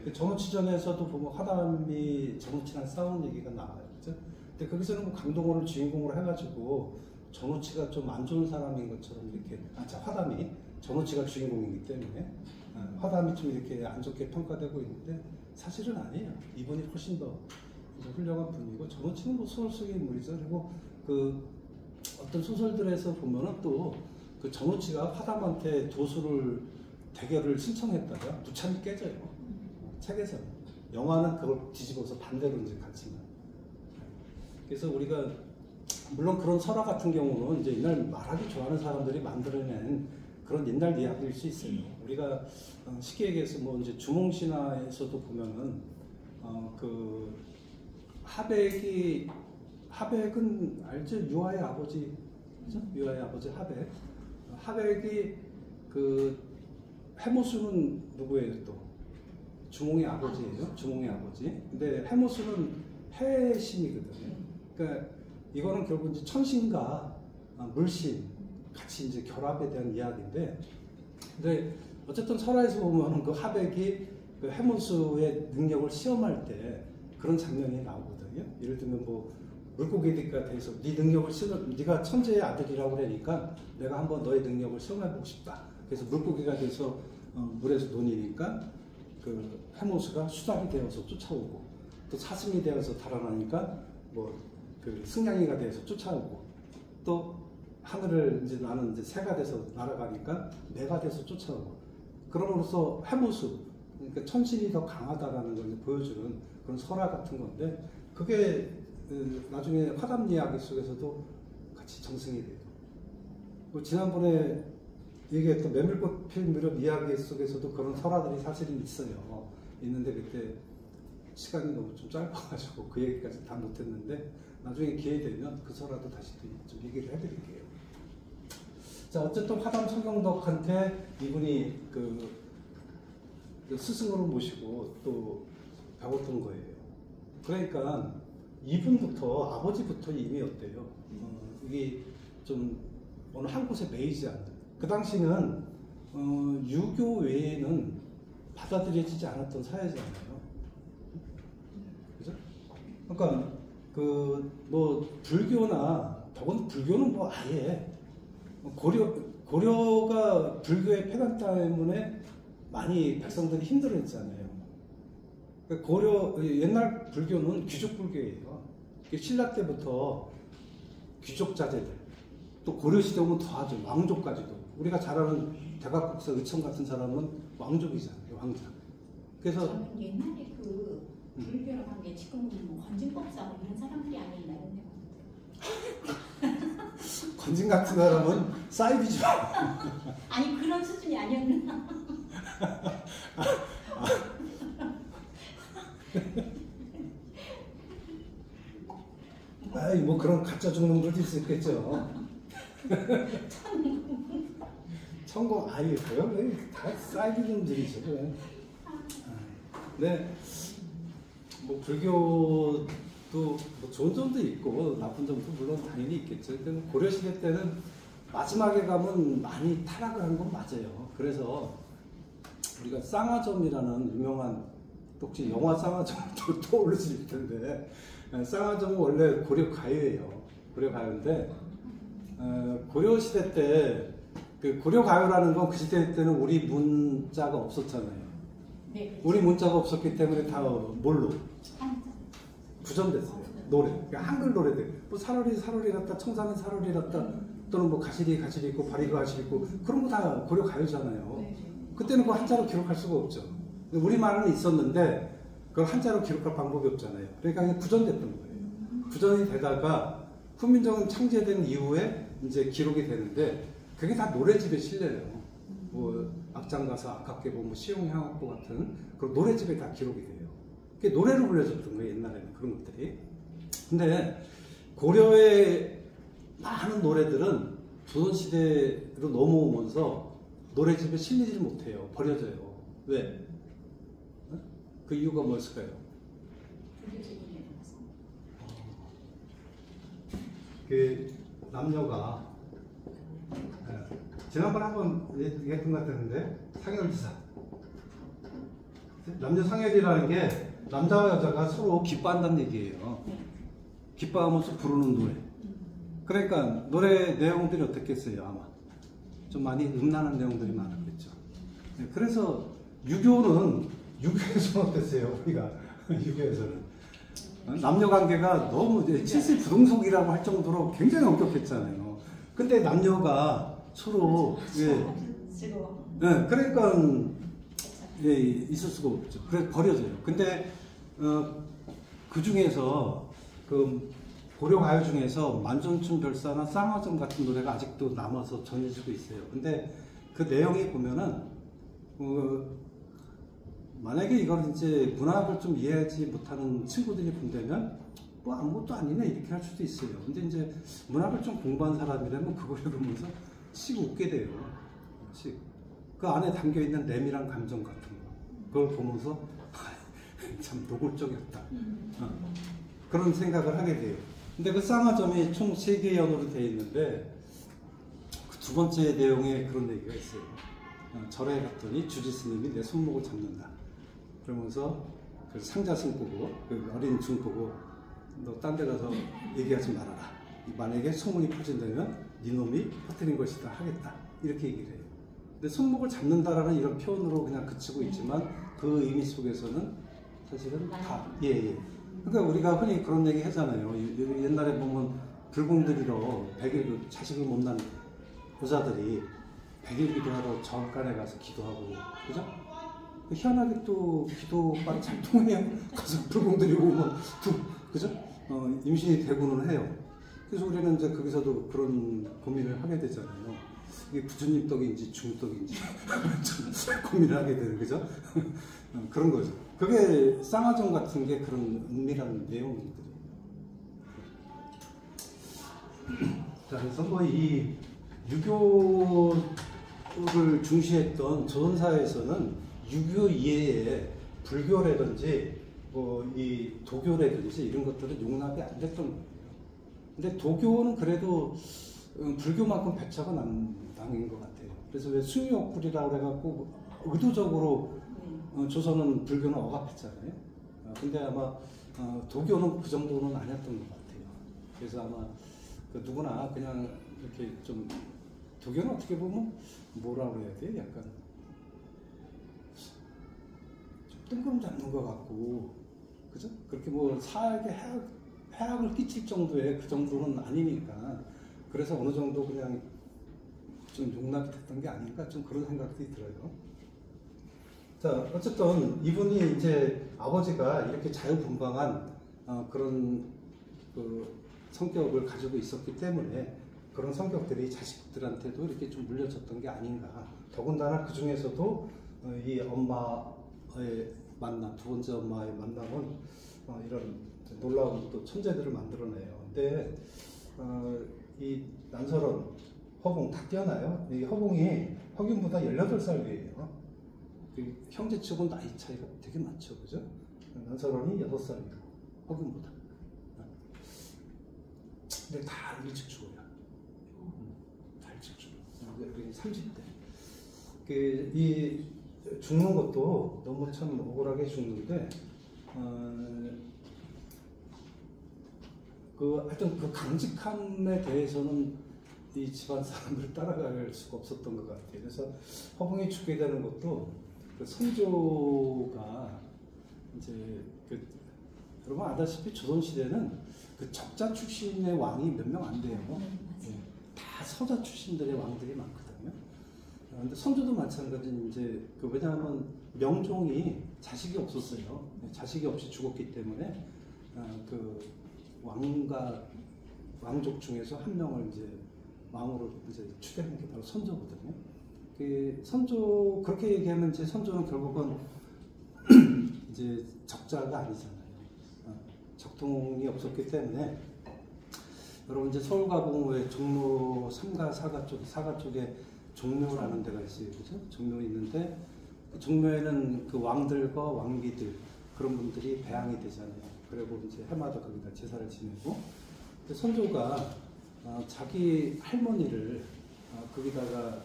그 전어치전에서도 보면 화담이 전어치랑 싸우는 얘기가 나와요. 그죠? 근데 거기서는 뭐 강동원을 주인공으로 해가지고 전어치가 좀 안 좋은 사람인 것처럼 이렇게 화담이 전어치가 주인공이기 때문에 화담이 좀 이렇게 안 좋게 평가되고 있는데 사실은 아니에요. 이분이 훨씬 더 훌륭한 분이고 전어치는 뭐 소설 속의 인물이죠. 그리고 그 어떤 소설들에서 보면은 또 그 전어치가 화담한테 대결을 신청했다가 무참히 깨져요. 책에서는. 영화는 그걸 뒤집어서 반대로 이제 갔지만. 그래서 우리가 물론 그런 설화 같은 경우는 이제 옛날 말하기 좋아하는 사람들이 만들어낸 그런 옛날 이야기일 수 있어요. 우리가 쉽게 얘기해서 뭐 이제 주몽신화에서도 보면은 그 하백은 알죠? 유아의 아버지, 그죠? 유아의 아버지 하백이 그 해모수는 누구예요 또? 주몽의 아버지예요. 주몽의 아버지. 근데 해모수는 해신이거든요. 그러니까 이거는 결국 이제 천신과 물신 같이 이제 결합에 대한 이야기인데, 근데 어쨌든 설화에서 보면 그 하백이 그 해모수의 능력을 시험할 때 그런 장면이 나오거든요. 예를 들면 뭐 물고기들과 대해서 네 능력을 네가 천재의 아들이라고 그러니까 내가 한번 너의 능력을 시험해보고 싶다. 그래서 물고기가 돼서 물에서 논이니까 그 해모수가 수달이 되어서 쫓아오고 또 사슴이 되어서 달아나니까 뭐 그 승냥이가 되어서 쫓아오고 또 하늘을 이제 나는 이제 새가 돼서 날아가니까 매가 돼서 쫓아오고 그럼으로써 해모수 그러니까 천신이 더 강하다라는 걸 보여주는 그런 설화 같은 건데 그게 나중에 화담 이야기 속에서도 같이 정승이 돼요. 뭐 지난번에 얘기했던 메밀꽃 필 무렵 이야기 속에서도 그런 설화들이 사실은 있어요. 있는데 그때 시간이 너무 좀 짧아가지고 그 얘기까지 다 못했는데 나중에 기회 되면 그 설화도 다시 좀 얘기를 해드릴게요. 자, 어쨌든 화담 청경덕한테 이분이 그 스승으로 모시고 또 배웠던 거예요. 그러니까 이분부터 아버지부터 이미 어때요? 이게 좀 어느 한 곳에 매이지 않는. 그 당시는 유교 외에는 받아들여지지 않았던 사회잖아요. 그죠? 그러니까 그 뭐 불교나 더군 불교는 뭐 아예 고려가 불교의 폐단 때문에 많이 백성들이 힘들어했잖아요. 고려 옛날 불교는 귀족 불교예요. 신라 때부터 귀족 자제들 또 고려 시대 오면 더하죠. 왕족까지도 우리가 잘 아는 대각국사 의천 같은 사람은 왕족이잖아요. 왕자. 그래서 저는 옛날에 그 불교라고 한 게 지금 뭐 건진법사 이런 사람들이 아니나 이런 생각. 건진 같은 사람은 사이비죠. 아니 그런 수준이 아니었나? 아이 뭐 그런 가짜 죽는 것도 있었겠죠. 천공 아예 그요? 다 사이비즘들이죠. 네, 뭐 불교도 뭐 좋은 점도 있고 나쁜 점도 물론 당연히 있겠죠. 근데 고려 시대 때는 마지막에 가면 많이 타락을 한 건 맞아요. 그래서 우리가 쌍화점이라는 유명한 혹시 영화 쌍화점도 떠오르실 텐데 쌍화점은 원래 고려 가요예요. 고려 가요인데 고려 시대 때 그 고려 가요라는 건 그 시대 때는 우리 문자가 없었잖아요. 네, 그렇죠. 우리 문자가 없었기 때문에 다 뭘로 구전됐어요. 노래, 그러니까 한글 노래들. 뭐 사월이 사월이랐다, 청산은 사월이랐다, 또는 뭐 가시리 가시리 있고 바리가 가시리 있고 그런 거 다 고려 가요잖아요. 그때는 그 한자로 기록할 수가 없죠. 우리말은 있었는데 그걸 한자로 기록할 방법이 없잖아요. 그러니까 그냥 구전됐던 거예요. 구전이 되다가 훈민정음 창제된 이후에 이제 기록이 되는데 그게 다 노래집에 실려요. 뭐 악장가사, 악학계보, 뭐 시용향악보 같은 그런 노래집에 다 기록이 돼요. 그게 노래로 불려졌던 거예요. 옛날에는 그런 것들이. 근데 고려의 많은 노래들은 조선시대로 넘어오면서 노래집에 실리지 못해요. 버려져요. 왜? 그 이유가 무엇일까요? 그 남녀가 지난번에 한번 얘기했던 것 같았는데 상열지사 남녀 상열이라는 게 남자와 여자가 서로 기뻐한다는 얘기예요. 기뻐하면서 부르는 노래. 그러니까 노래 내용들이 어떻겠어요? 아마 좀 많이 음란한 내용들이 많았겠죠. 그래서 유교에서는 어땠어요? 우리가 유교에서는 남녀관계가 너무 칠세부동속이라고 할 정도로 굉장히 엄격했잖아요. 근데 남녀가 서로 그러니까 있을 수가 없죠. 그래서 버려져요. 근데 그 중에서 그 고려 가요 중에서 만전춘 별사나 쌍화점 같은 노래가 아직도 남아서 전해지고 있어요. 근데 그 내용이 보면은 만약에 이걸 이제 문학을 좀 이해하지 못하는 친구들이 본다면 뭐 아무것도 아니네 이렇게 할 수도 있어요. 근데 이제 문학을 좀 공부한 사람이라면 그걸 보면서 씩 웃게 돼요. 그 안에 담겨 있는 내밀한 감정 같은 거 그걸 보면서 참 노골적이었다. 그런 생각을 하게 돼요. 근데 그 쌍화점이 총 3개의 연으로 되어 있는데 그 두 번째 내용에 그런 얘기가 있어요. 절에 갔더니 주지스님이 내 손목을 잡는다. 그러면서 그 상자승 보고 그 어린 중 보고 너 딴 데 가서 얘기하지 말아라. 만약에 소문이 퍼진다면 네 놈이 퍼뜨린 것이다 하겠다. 이렇게 얘기를 해요. 근데 손목을 잡는다라는 이런 표현으로 그냥 그치고 있지만 그 의미 속에서는 사실은 다 예. 그러니까 우리가 흔히 그런 얘기 하잖아요. 옛날에 보면 불공들이로 100일 그 자식을 못 낳은 여자들이 100일 기도하러 절간에 가서 기도하고 그죠? 희한하게 또 기도가 잘 통해요. 가서 불공들이 오면 또 그죠? 임신이 되고는 해요. 그래서 우리는 이제 거기서도 그런 고민을 하게 되잖아요. 이게 부처님 떡인지 중떡인지 고민을 하게 되는 거죠. 그런 거죠. 그게 쌍화종 같은 게 그런 은밀한 내용들이에요. 자, 그래서 뭐 이 유교를 중시했던 조선사에서는 유교 이외에 불교라든지 뭐 이 도교라든지 이런 것들은 용납이 안 됐던 거예요. 근데 도교는 그래도 불교만큼 배차가 난 당인 것 같아요. 그래서 왜 숭유옥불이라고 해갖고 의도적으로 조선은 불교는 억압했잖아요. 근데 아마 도교는 그 정도는 아니었던 것 같아요. 그래서 아마 그 누구나 그냥 이렇게 좀 도교는 어떻게 보면 뭐라고 해야 돼? 약간 좀 뜬금 잡는 것 같고, 그죠? 그렇게 뭐 사회에 해악을 끼칠 정도의 그 정도는 아니니까 그래서 어느 정도 그냥 좀 용납이 됐던 게 아닌가 좀 그런 생각이 들어요. 자, 어쨌든 이분이 이제 아버지가 이렇게 자유분방한 그런 그 성격을 가지고 있었기 때문에 그런 성격들이 자식들한테도 이렇게 좀 물려졌던 게 아닌가. 더군다나 그 중에서도 이 엄마의 만남, 두 번째 엄마의 만남은 이런 놀라운 또 천재들을 만들어내요. 근데 이 난설원, 허봉 다 뛰어나요. 이 허봉이 허균보다 18살 위에요. 그 형제치고는 나이 차이가 되게 많죠, 그죠? 난설원이 6살이고 허균보다. 근데 다 일찍 죽어요. 다 일찍 죽어요. 30대. 이 죽는 것도 너무 참 억울하게 죽는데, 하여튼 그 강직함에 대해서는 이 집안 사람을 따라갈 수가 없었던 것 같아요. 그래서 허봉이 죽게 되는 것도 그 선조가 이제 여러분 아다시피 조선시대는 그 적자 출신의 왕이 몇 명 안 돼요. 네, 다 서자 출신들의 왕들이 많거든요. 근데 선조도 마찬가지 이제 왜냐하면 명종이 자식이 없었어요. 자식이 없이 죽었기 때문에 그 왕족 중에서 한 명을 이제 왕으로 이제 추대한 게 바로 선조거든요. 선조 그렇게 얘기하면 이제 선조는 결국은 이제 적자가 아니잖아요. 적통이 없었기 때문에 여러분 이제 서울가봉의 종로 3가 4가 쪽에 종묘라는 데가 있어요, 그죠? 종묘 있는데 그 종묘에는 그 왕들과 왕비들 그런 분들이 배양이 되잖아요. 그리고 이제 해마다 거기다 제사를 지내고 선조가 자기 할머니를 거기다가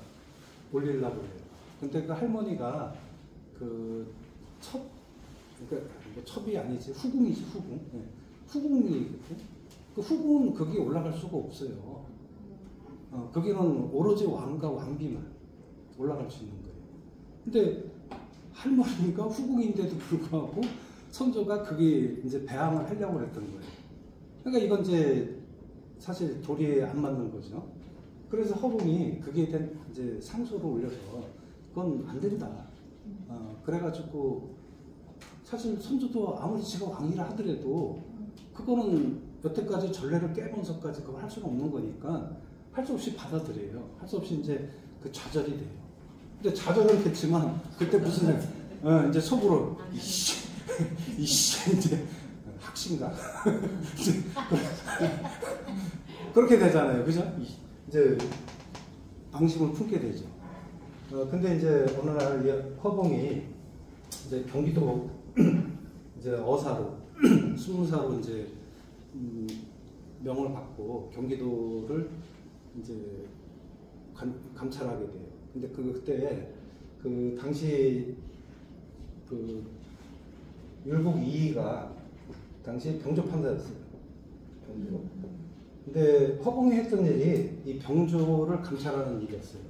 올리려고 해요. 근데 그 할머니가 그러니까 뭐 첩이 아니지 후궁이지 후궁. 네. 후궁이거든. 그 후궁은 거기에 올라갈 수가 없어요. 거기는 오로지 왕과 왕비만 올라갈 수 있는 거예요. 근데 할머니가 후궁인데도 불구하고 선조가 그게 이제 배양을 하려고 했던 거예요. 그러니까 이건 이제 사실 도리에 안 맞는 거죠. 그래서 허봉이 그게 된 이제 상소를 올려서 그건 안 된다. 그래가지고 사실 선조도 아무리 지가 왕이라 하더라도 그거는 여태까지 전례를 깨면서까지 그걸 할 수가 없는 거니까 할 수 없이 받아들여요. 할 수 없이 이제 그 좌절이 돼요. 근데 좌절은 됐지만 그때 무슨 이제 속으로 이씨 이제 학신가 그렇게 되잖아요, 그죠? 이제 앙심을 품게 되죠. 근데 이제 어느 날 허봉이 이제 경기도 이제 어사로 20사로 이제 명을 받고 경기도를 이제 감찰하게 돼요. 근데 그때 그 당시 그 율곡 이이가 당시 병조 판사였어요. 병조. 근데 허봉이 했던 일이 이 병조를 감찰하는 일이었어요.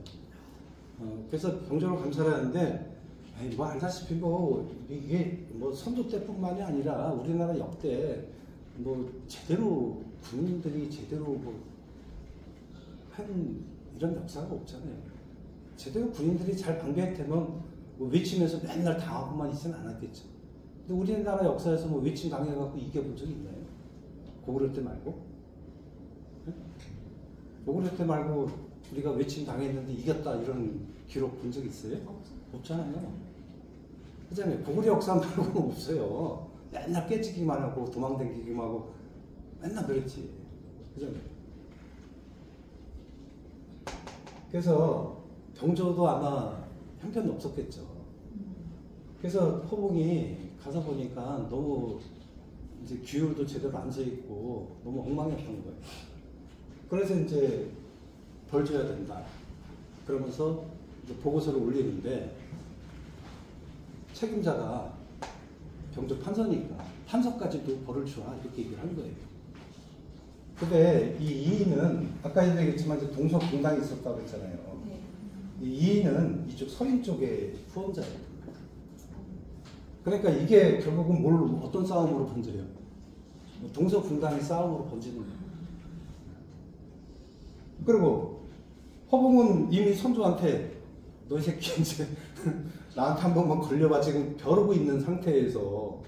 그래서 병조를 감찰하는데 뭐 알다시피 뭐 이게 뭐 선조 때뿐만이 아니라 우리나라 역대 뭐 제대로 군인들이 제대로 뭐 한 이런 역사가 없잖아요. 제대로 군인들이 잘 방비했다면 뭐 외침에서 맨날 당하고만 있지는 않았겠죠. 근데 우리나라 역사에서 뭐 외침 당해갖고 이겨본 적이 있나요? 고구려 때 말고? 네? 고구려 때 말고 우리가 외침 당했는데 이겼다 이런 기록 본 적 있어요? 없잖아요. 그잖아요. 고구려 역사 말고는 없어요. 맨날 깨지기만 하고 도망다니기만 하고 맨날 그랬지. 그잖아요. 그래서 병조도 아마 형편이 없었겠죠. 그래서 허봉이 가서 보니까 너무 이제 규율도 제대로 안 서 있고 너무 엉망이었던 거예요. 그래서 이제 벌 줘야 된다. 그러면서 이제 보고서를 올리는데 책임자가 병조 판서니까 판서까지도 벌을 주라 이렇게 얘기를 한 거예요. 근데 이 이인은 아까 얘기했지만 이제 동서공당이 있었다고 했잖아요. 네. 이 이인은 이쪽 서인 쪽의 후원자예요. 그러니까 이게 결국은 어떤 싸움으로 번져요? 동서공당의 싸움으로 번지는 거예요. 그리고 허봉은 이미 선조한테 너 이 새끼 이제 나한테 한 번만 걸려봐 지금 벼르고 있는 상태에서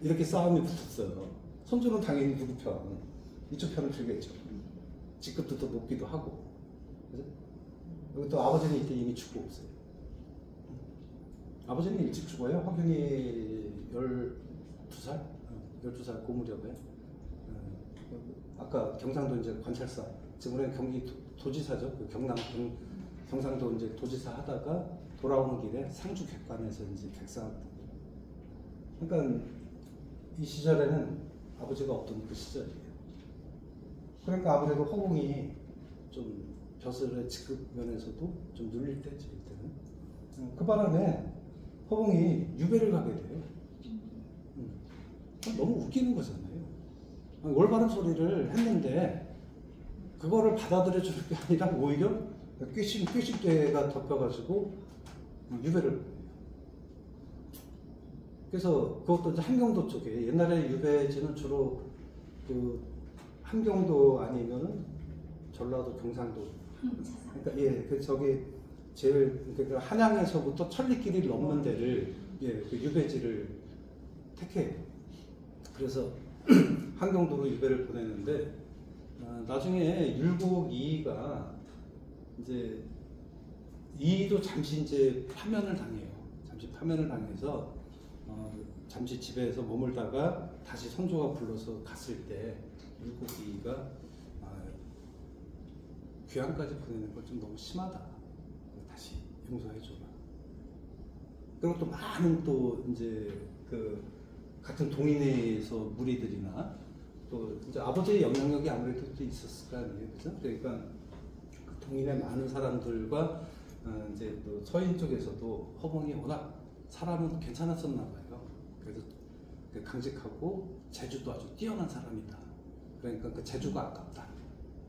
이렇게 싸움이 붙었어요. 선조는 당연히 누구 편? 이쪽 편을 들겠죠. 직급도 더 높기도 하고. 그죠? 그리고 또 아버지는 이때 이미 죽고 없어요. 아버지는 일찍 죽어요. 허균이 12살? 12살 그 무렵에. 아까 경상도 이제 관찰사, 지금 우리는 경기 도지사죠. 그 경상도 이제 도지사 하다가 돌아오는 길에 상주 객관에서 이제 객사. 그러니까 이 시절에는 아버지가 없던 그 시절이에요. 그러니까 아무래도 허공이 좀 벼슬의 직급 면에서도 좀 눌릴 때죠, 이때는. 그 바람에 허공이 유배를 가게 돼요. 너무 웃기는 거잖아요. 올바른 소리를 했는데 그거를 받아들여주는 게 아니라 오히려 꾀심죄가 덮여가지고 유배를 해요. 그래서 그것도 이제 한경도 쪽에 옛날에 유배지는 주로 그 함경도 아니면은 전라도 경상도. 그러니까 예, 그 저기 제일 그러니까 한양에서부터 천리길이 넘는 데를 예, 그 유배지를 택해요. 그래서 함경도로 유배를 보냈는데 나중에 율곡 이이가 이제 이이도 잠시 이제 파면을 당해요. 잠시 파면을 당해서 잠시 집에서 머물다가 다시 선조가 불러서 갔을 때 율곡 이이가 귀향까지 보내는 건 좀 너무 심하다. 다시 용서해줘라. 그리고 또 많은 또 이제 그 같은 동인회에서 무리들이나 또 이제 아버지의 영향력이 아무래도 또 있었을 거 아니에요, 그죠? 그러니까 그 동인회 많은 사람들과 이제 또 서인 쪽에서도 허봉이 워낙 사람은 괜찮았었나 봐요. 그래서 강직하고 재주도 아주 뛰어난 사람이다. 그러니까 그 재주가 아깝다.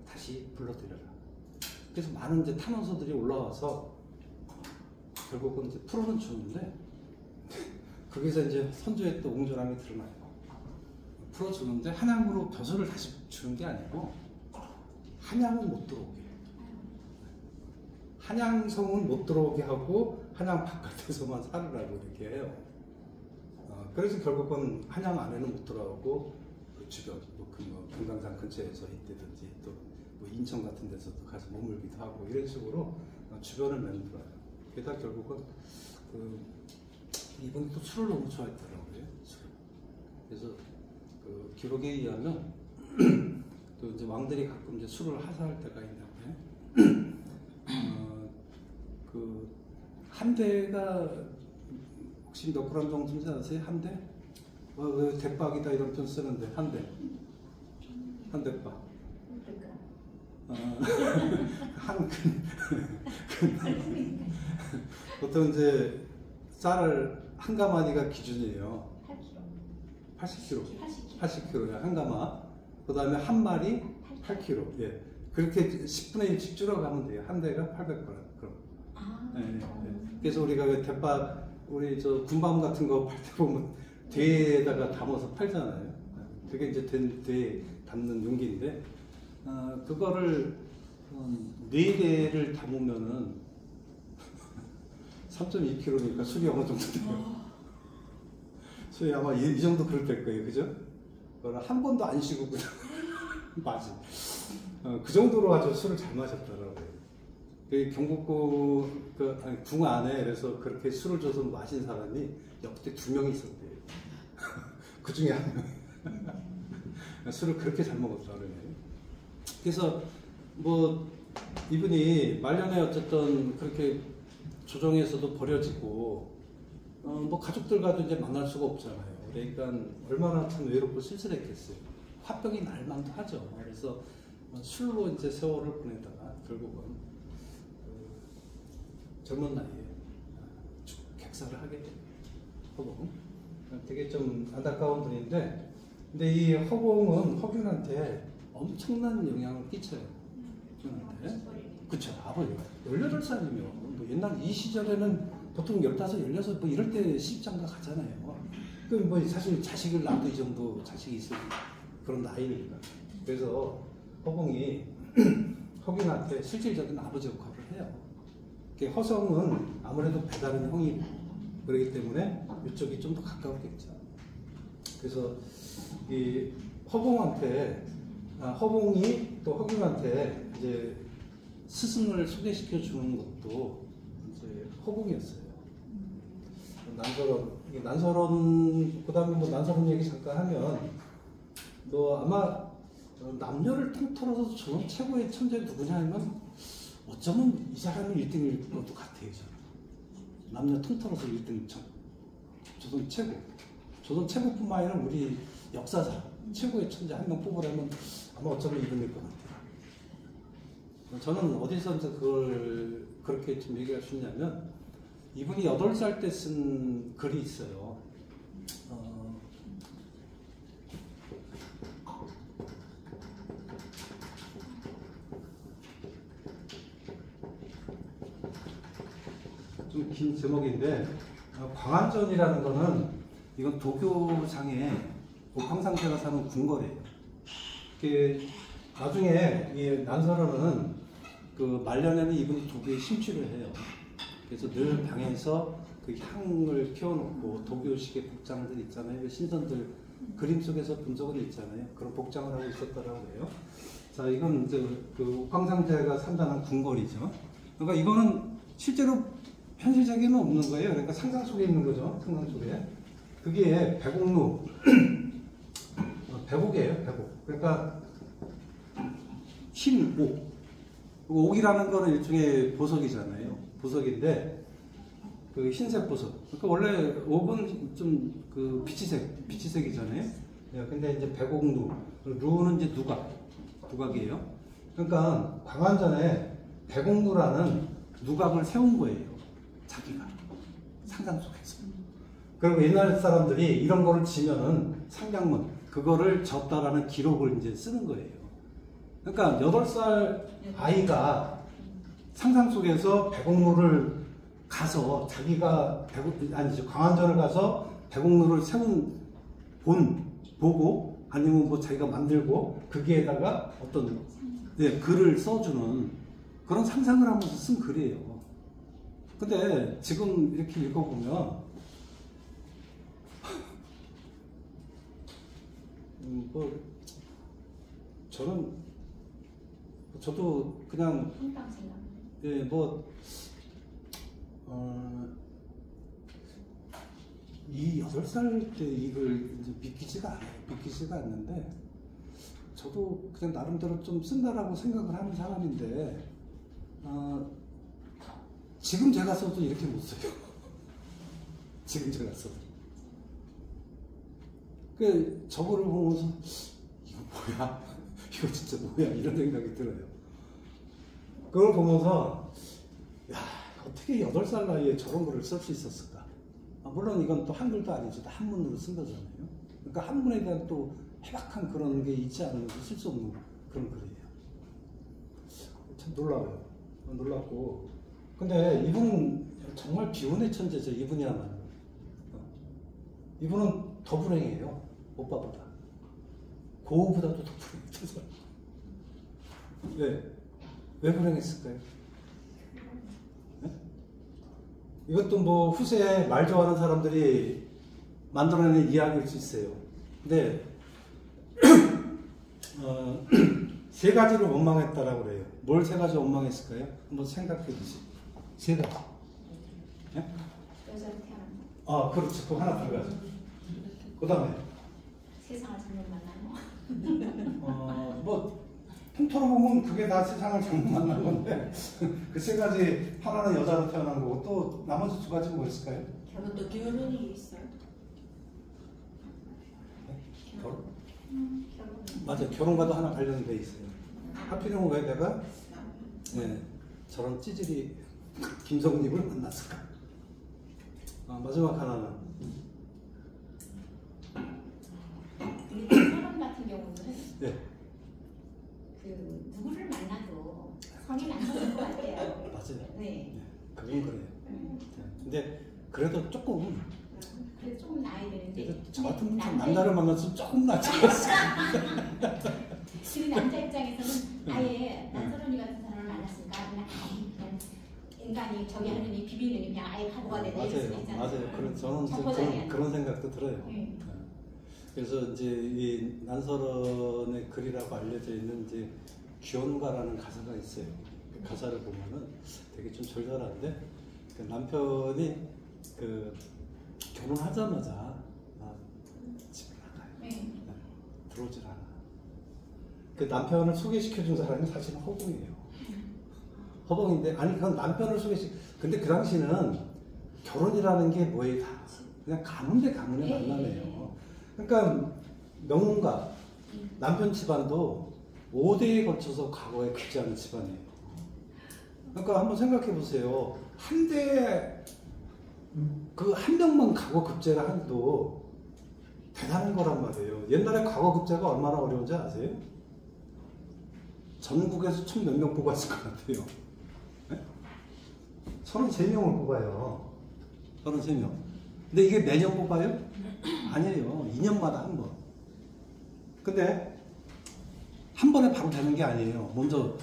다시 불러들여라. 그래서 많은 이제 탄원서들이 올라와서 결국은 이제 풀어는 주는데 거기서 이제 선조의 또 옹졸함이 드러나요. 풀어주는데 한양으로 벼슬을 다시 주는 게 아니고 한양은 못 들어오게 해요. 한양성은 못 들어오게 하고 한양 바깥에서만 살으라고 이렇게 해요. 그래서 결국은 한양 안에는 못 들어오고 그 주변, 금강산 근처에서 이때든지 또 뭐 인천 같은 데서도 가서 머물기도 하고 이런 식으로 주변을 맴돌아요. 게다가 결국은 이분이 또 술을 너무 좋아했더라고요. 술을. 그래서 그 기록에 의하면 또 이제 왕들이 가끔 이제 술을 하사할 때가 있는데 그 한대가 혹시 몇 그램 정도인지 아세요? 한대? 그 대박이다 이런 편 쓰는데 한대. 한대박. 한 보통 이제 쌀을 한 가마니가 기준이에요. 80kg. 80kg 한 가마. 그 다음에 한 마리 8kg. 예. 그렇게 10분의 1씩 줄어가면 돼요. 한 대가 800g. 그래서 우리가 그 대파, 우리 저 군밤 같은 거 팔 때 보면 대에다가 담아서 팔잖아요. 그게 이제 대에 담는 용기인데, 그거를 4대를 담으면은 3.2kg니까 술이 어느 정도 돼요. 술이 아마 이 정도 그럴 거예요, 그죠? 그걸 한 번도 안 쉬고 그냥 맞지. 그 정도로 아주 술을 잘 마셨더라고요. 그 경복궁 궁 안에 그래서 그렇게 술을 줘서 마신 사람이 역대 2명이 있었대요. 그 중에 한 명. 술을 그렇게 잘 먹었더라고요. 그래서 뭐 이분이 말년에 어쨌든 그렇게 조정에서도 버려지고 뭐 가족들과도 이제 만날 수가 없잖아요. 그러니까 얼마나 참 외롭고 쓸쓸했겠어요. 화병이 날 만도 하죠. 그래서 술로 이제 세월을 보내다가 결국은 젊은 나이에 객사를 하게 돼요. 허봉. 되게 좀 안타까운 분인데, 근데 이 허봉은 허균한테 엄청난 영향을 끼쳐요. 그쵸, 아버지가 18살이면 뭐 옛날 이 시절에는 보통 15, 16 뭐 이럴 때 시집장가 가잖아요. 그 뭐 사실 자식을 낳아도 이 정도 자식이 있을 그런 나이니까. 그래서 허봉이 허균한테 실질적인 아버지 역할을 해요. 허성은 아무래도 배다른 형이고 그렇기 때문에 이쪽이 좀 더 가까웠겠죠. 그래서 이 허봉한테 허봉이 또 허균한테 이제 스승을 소개시켜 주는 것도 이제 허봉이었어요. 난설원 그다음에 뭐 난설원 얘기 잠깐 하면 너 아마 남녀를 통틀어서 저는 최고의 천재 누구냐 하면 어쩌면 이 사람이 1등일 것도 같아요. 저는. 남녀 통틀어서 1등 조선 최고. 조선 최고뿐만 아니라 우리 역사상 최고의 천재 한 명 뽑으라면 아마 어쩌면 이분일 것 같아요. 저는 어디서 이제 그걸 그렇게 좀 얘기할 수 있냐면 이분이 8살 때 쓴 글이 있어요. 좀 긴 제목인데 광안전이라는 거는 이건 도교상에 옥황상제가 사는 궁궐이에요. 나중에 이 난설원은 그 말년에는 이분이 도교에 심취를 해요. 그래서 늘 방에서 그 향을 피워놓고 도교식의 복장들 있잖아요. 신선들 그림 속에서 본 적은 있잖아요. 그런 복장을 하고 있었더라고 해요. 자, 이건 이제 그 옥황상제가 산다는 궁궐이죠. 그러니까 이거는 실제로 현실적에는 없는 거예요. 그러니까 상상 속에 있는 거죠. 상상 속에. 그게 배곡루. 배곡이에요. 배곡. 그러니까 흰 옥. 옥이라는 거는 일종의 보석이잖아요. 보석인데 그 흰색 보석. 그러니까 원래 옥은 좀 그 비치색이잖아요. 네, 근데 이제 배곡루. 루는 이제 누각이에요. 그러니까 광안전에 배곡루라는 누각을 세운 거예요. 자기가 상상 속에서. 그리고 옛날 사람들이 이런 거를 지면은 상장문 그거를 졌다라는 기록을 이제 쓰는 거예요. 그러니까 8살 아이가 상상 속에서 배곡루를 가서 자기가 광안전을 가서 배곡루를 세운 보고 아니면 뭐 자기가 만들고 거기에다가 어떤 글을 써주는 그런 상상을 하면서 쓴 글이에요. 근데 지금 이렇게 읽어보면 뭐 저도 그냥 이 8살 때 이걸 이제 믿기지가 않는데 저도 그냥 나름대로 좀 쓴다라고 생각을 하는 사람인데 지금 제가 써도 이렇게 못 써요. 지금 제가 써도. 그 저거를 보면서 이거 뭐야? 이거 진짜 뭐야? 이런 생각이 들어요. 그걸 보면서 야, 어떻게 8살 나이에 저런 거를 쓸 수 있었을까? 물론 이건 또 한글도 아니죠. 한문으로 쓴 거잖아요. 그러니까 한문에 대한 또 해박한 그런 게 있지 않으면 쓸 수 없는 그런 글이에요. 참 놀라워요. 놀랍고 근데 이분은 정말 비운의 천재죠. 이분이야말로. 이분은 더 불행해요. 오빠보다. 고우보다도 더 불행해서. 왜 불행했을까요? 네? 이것도 뭐 후세에 말 좋아하는 사람들이 만들어낸 이야기일 수 있어요. 근데 세 가지를 원망했다라고 그래요. 뭘 세 가지 원망했을까요? 한번 생각해 보시죠. 세 가지. 네? 여자로 태어난다. 아, 그렇지. 그거 하나 들어가죠. 그 다음에 세상을 잘못 만나고. 뭐 통틀어 보면 그게 다 세상을 잘못 만난 건데 그 세 가지 하나는 여자로 태어난 거고 또 나머지 두 가지는 뭐 있을까요? 결혼도 결혼이 있어요. 결혼? 결혼. 맞아요. 결혼과도 하나 관련돼 있어요. 하필이면 왜 내가 저런 찌질이 김성립을 만났을까? 마지막 하나는 결혼 같은 경우는 네. 그 누구를 만나도 성이 안 서는 것 같아요. 맞아요. 네. 그건 그래요. 근데 그래도 조금 그래도 조금 나아야 되는데. 저 같은 분은 남자를 만났으면 조금 낫지 않았을까? 그 남자 입장에서는 아예 난서른이 같은 사람을 만났으니까 그냥 그냥 인간이 저기 하느니 비비느니 그냥 아예 바보가 되네 이럴 수도 있잖아요. 맞아요. 저는 그런 생각도 들어요. 그래서 이제 이 난서른의 글이라고 알려져 있는 이제 귀원가라는 가사가 있어요. 그 가사를 보면은 되게 좀 절절한데 그 남편이 그 결혼하자마자 집을 나가요. 들어오질 않아. 그 남편을 소개시켜준 사람이 사실은 허봉이에요. 허봉인데 아니 그건 남편을 근데 그 당시는 결혼이라는 게 뭐예요? 다 그냥 가문의 만남이에요. 그러니까 명문가 남편 집안도 5대에 걸쳐서 과거에 급제하는 집안이에요. 그러니까 한번 생각해 보세요. 한 대에 그 한 명만 과거 급제를 해도 대단한 거란 말이에요. 옛날에 과거 급제가 얼마나 어려운지 아세요? 전국에서 총 몇 명 뽑았을 것 같아요. 네? 33명을 뽑아요. 33명. 근데 이게 매년 뽑아요? 아니에요. 2년마다 한 번. 근데 한 번에 바로 되는 게 아니에요. 먼저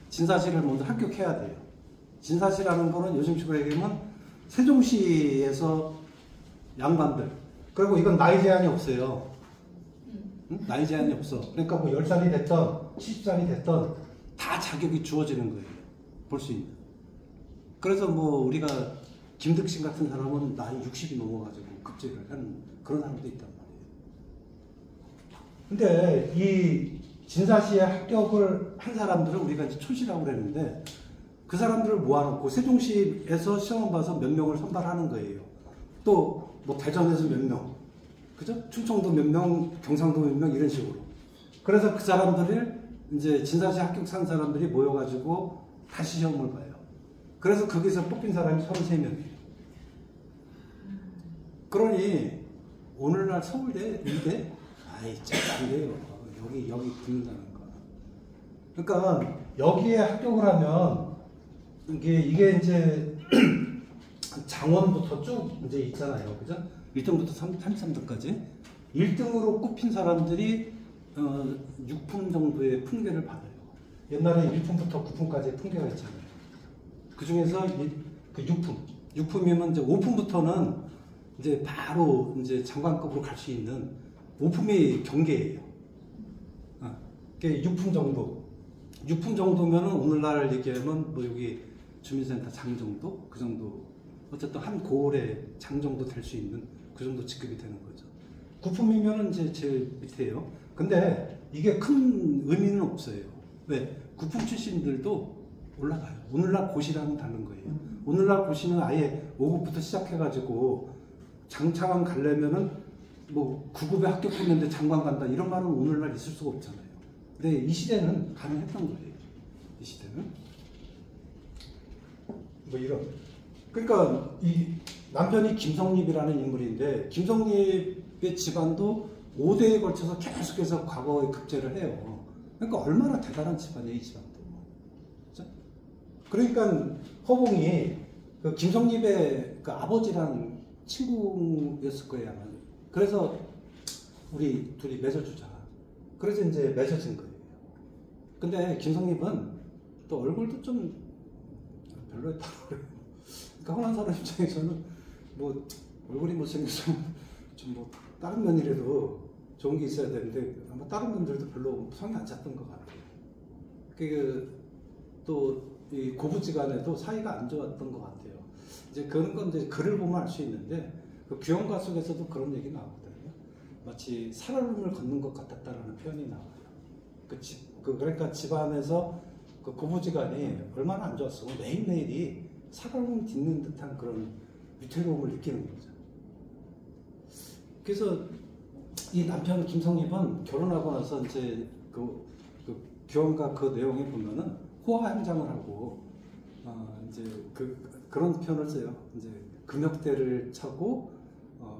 진사시를 먼저 합격해야 돼요. 진사시라는 거는 요즘식으로 얘기하면 세종시에서 양반들. 그리고 이건 나이 제한이 없어요. 응? 나이 제한이 없어. 그러니까 뭐 10살이 됐든 70살이 됐든 다 자격이 주어지는 거예요. 볼 수 있는. 그래서 뭐 우리가 김득신 같은 사람은 나이 60이 넘어가지고 급제를 하는 그런 사람도 있단 말이에요. 근데 이 진사시에 합격을 한 사람들을 우리가 이제 초시라고 그랬는데 그 사람들을 모아놓고 세종시에서 시험 봐서 몇 명을 선발하는 거예요. 또 뭐 대전에서 몇 명, 그죠? 충청도 몇 명, 경상도 몇 명 이런 식으로. 그래서 그 사람들을 이제 진사시 합격한 사람들이 모여가지고 다시 시험을 봐요. 그래서 거기서 뽑힌 사람이 33명이에요. 그러니 오늘날 서울대, 의대, 아이 안 돼요. 여기 붙는다는 거. 그러니까 여기에 합격을 하면 이게 이제 장원부터 쭉 이제 있잖아요. 그죠? 1등부터 33등까지. 1등으로 꼽힌 사람들이 6품 정도의 품계를 받아요. 옛날에 1품부터 9품까지의 품계가 있잖아요. 그 중에서 그 6품이면 이제 5품부터는 이제 바로 이제 장관급으로 갈 수 있는 5품이 경계예요. 그게 6품 정도. 6품 정도면은 오늘날 얘기하면 뭐 여기 주민센터 장 정도? 그 정도. 어쨌든 한 고을의 장 정도 될 수 있는 그 정도 직급이 되는 거죠. 9품이면은 이제 제일 밑에요. 근데 이게 큰 의미는 없어요. 왜? 9품 출신들도 올라가요. 오늘날 고시랑은 다른 거예요. 오늘날 고시는 아예 5급부터 시작해가지고 장차관 가려면은 뭐 9급에 합격했는데 장관 간다 이런 말은 오늘날 있을 수가 없잖아요. 근데 이 시대는 가능했던 거예요. 이 시대는. 뭐 이런. 그러니까 이 남편이 김성립이라는 인물인데 김성립의 집안도 5대에 걸쳐서 계속해서 과거에 급제를 해요. 그러니까 얼마나 대단한 집안이에요, 이 집안도. 그렇죠? 그러니까 허봉이 그 김성립의 그 아버지랑 친구였을 거예요 아마. 그래서 우리 둘이 맺어주자. 그래서 이제 맺어진 거예요. 근데 김성립은 또 얼굴도 좀 별로였다고 그래요. 그러니까 허난 사람 입장에서는 뭐 얼굴이 못생겨서 좀 뭐 다른 면이라도 좋은 게 있어야 되는데 아마 다른 면들도 별로 성이 안 찼던 것 같아요. 또 이 고부지간에도 사이가 안 좋았던 것 같아요. 이제 그런 건 이제 글을 보면 알 수 있는데 그 귀영가 속에서도 그런 얘기 나오거든요. 마치 살얼음을 걷는 것 같았다라는 표현이 나와요. 그러니까 집안에서 그 고부지간이 얼마나 안 좋았으면 매일매일이 살얼음 딛는 듯한 그런 위태로움을 느끼는 거죠. 그래서 이 남편 김성립은 결혼하고 나서 이제 그 귀영가 그 내용에 보면은 호화 행장을 하고 이제 그런 표현을 써요. 이제 금역대를 차고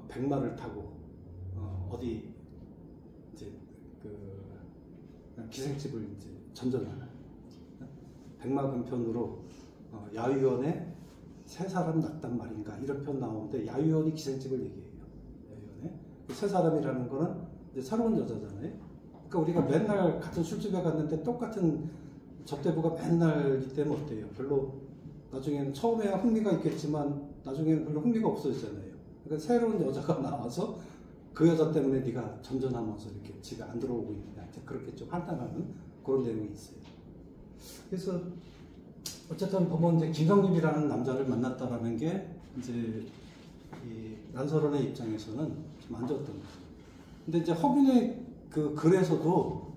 백마를 타고 어디 이제 기생집을 이제 전전하는 백마근편으로 야유원에 세 사람 낳단 말인가 이런 편 나오는데 야유원이 기생집을 얘기해요. 야유원에 세 사람이라는 거는 이제 새로운 여자잖아요. 그러니까 우리가 맨날 같은 술집에 갔는데 똑같은 접대부가 맨날 이때면 어때요? 별로 나중에는 처음에야 흥미가 있겠지만 나중에는 별로 흥미가 없어지잖아요. 그러니까 새로운 여자가 나와서 그 여자 때문에 네가 전전하면서 이렇게 집에 안 들어오고 있느냐 그렇게 좀 판단하는 그런 내용이 있어요. 그래서 어쨌든 보면 이제 김성립이라는 남자를 만났다라는 게 이제 이 난설원의 입장에서는 좀 안 좋았던 거죠. 근데 이제 허균의 그 글에서도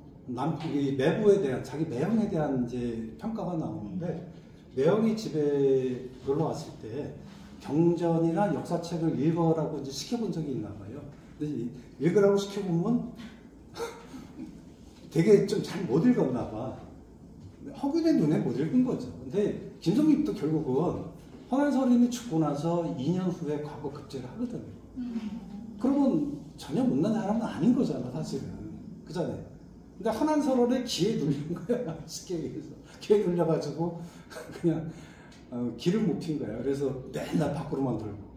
이 매부에 대한 자기 매형에 대한 이제 평가가 나오는데 매형이 집에 놀러 왔을 때 경전이나 역사책을 읽어라고 이제 시켜본 적이 있나 봐요. 근데 읽으라고 시켜보면 되게 좀 잘 못 읽었나 봐. 허균의 눈에 못 읽은 거죠. 근데 김성립도 결국은 헌안서린이 죽고 나서 2년 후에 과거 급제를 하거든요. 그러면 전혀 못난 사람은 아닌 거잖아, 사실은. 그잖아요. 근데 헌안서론에 기에 눌린 거야, 쉽게 얘기해서. 기에 눌려가지고 그냥 기를 못 핀 거야. 그래서 맨날 밖으로만 돌고.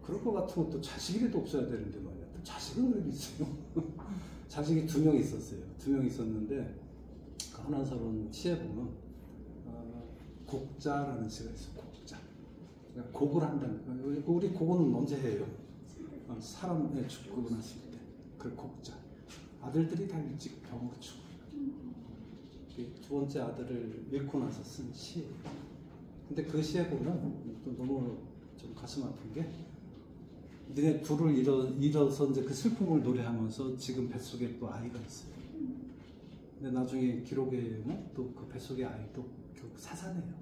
그럴 것 같으면 또 자식이라도 없어야 되는데 말이야. 또 자식은 왜 있어요? 자식이 2명 있었어요. 2명 있었는데 그 헌안서론 시에 보면 곡자라는 시가 있어요. 곡자. 그러니까 곡을 한다는 거예요. 우리 곡은 언제 해요? 사람의 죽고 났을 때. 그 곡자. 아들들이 다 일찍 병으로 죽어요. 두 번째 아들을 잃고 나서 쓴 시. 근데 그 시에 보면 또 너무 좀 가슴 아픈 게 니네 둘을 잃어서 이제 그 슬픔을 노래하면서 지금 뱃속에 또 아이가 있어요. 근데 나중에 기록에는 또 그 뱃속의 아이도 결국 사사네요.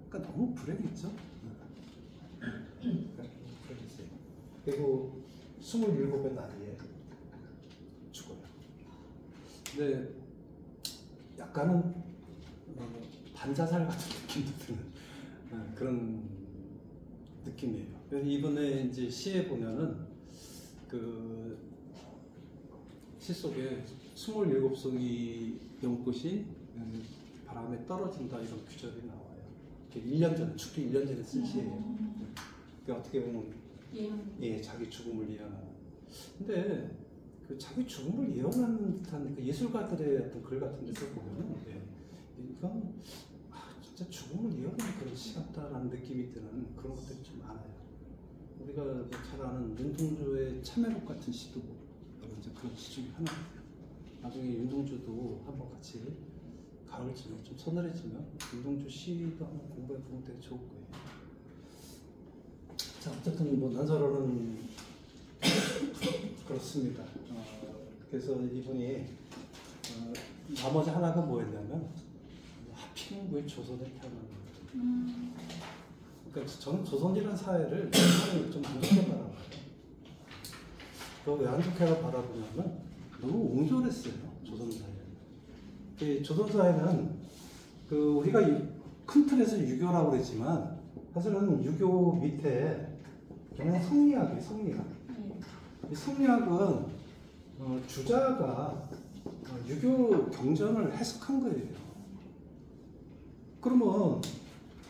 그러니까 너무 불행했죠. 그리고 27의 나이에 죽어요. 근데 약간은 반자살 같은 느낌도 드는 그런 느낌이에요. 그래서 이번에 이제 시에 보면은 그 시 속에 27송이 연꽃이 바람에 떨어진다 이런 구절이 나와요. 1년 전, 죽기 1년 전에 쓴 시예요. 그러니까 어떻게 보면 자기 죽음을 예언하는. 근데 그 자기 죽음을 예언하는 듯한 그 예술가들의 어떤 글 같은 데서 보면은 이건 진짜 죽음을 예언하는 그런 시 같다라는 느낌이 드는 그런 것들이 좀 많아요. 우리가 잘 아는 윤동주의 참외록 같은 시도 이제 그런 시 중에 하나예요. 나중에 윤동주도 한번 같이 가을쯤에 좀 서늘해지면 윤동주 시도 한번 공부해보면 되게 좋을 거예요. 자, 어쨌든 뭐 난설원은 그렇습니다. 그래서 이분이 나머지 하나가 뭐였냐면 하필 왜 조선에 태어났는가. 그러니까 저는 조선이라는 사회를 좀 안 좋게 바라봐요. 왜 안 좋게 바라보냐면 너무 옹졸했어요. 조선 사회는. 조선 사회는 그 우리가 큰 틀에서 유교라고 그랬지만 사실은 유교 밑에 그냥 성리학이에요. 성리학. 이 성리학은 주자가 유교 경전을 해석한 거예요. 그러면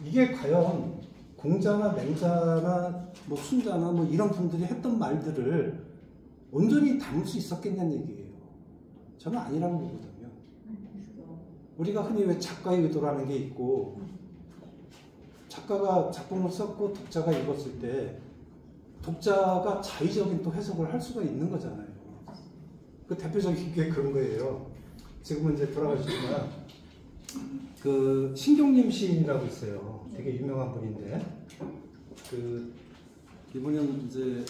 이게 과연 공자나 맹자나 뭐 순자나 뭐 이런 분들이 했던 말들을 온전히 담을 수 있었겠냐는 얘기예요. 저는 아니라고 보거든요. 우리가 흔히 왜 작가의 의도라는 게 있고, 작가가 작품을 썼고 독자가 읽었을 때 독자가 자의적인 또 해석을 할 수가 있는 거잖아요. 그 대표적인 게 그런 거예요. 지금은 이제 돌아가시지만 그 신경림 시인이라고 있어요. 되게 유명한 분인데, 그 이분은 이제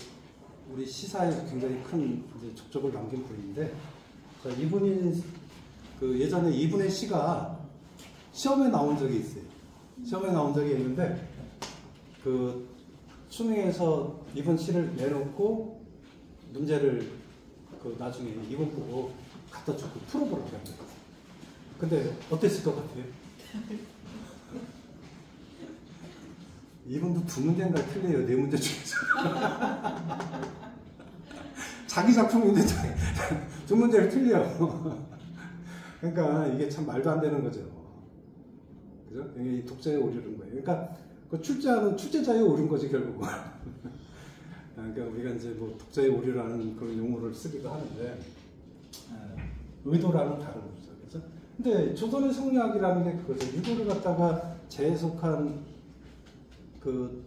우리 시사에서 굉장히 큰 이제 족적을 남긴 분인데, 자, 이분이 그 예전에 이분의 시가 시험에 나온 적이 있어요. 시험에 나온 적이 있는데, 그 수능에서 이분 시를 내놓고 문제를 그 나중에 이분 보고 갖다 주고 풀어보라고 합니다. 근데 어땠을 것 같아요? 이분도 두 문제인가 틀려요. 네 문제 중에서. 자기 작품인데 두 문제를 틀려. 그러니까 이게 참 말도 안 되는 거죠. 그죠? 이게 독자에 오르는 거예요. 그러니까 그 출제하는 출제자에 오른 거지 결국은. 그러니까 우리가 이제 뭐 독자에 오류라는 그런 용어를 쓰기도 하는데, 의도라는 다른 거죠. 그래서 근데 조선의 성리학이라는 게 그거죠. 유도를 갖다가 재해석한 그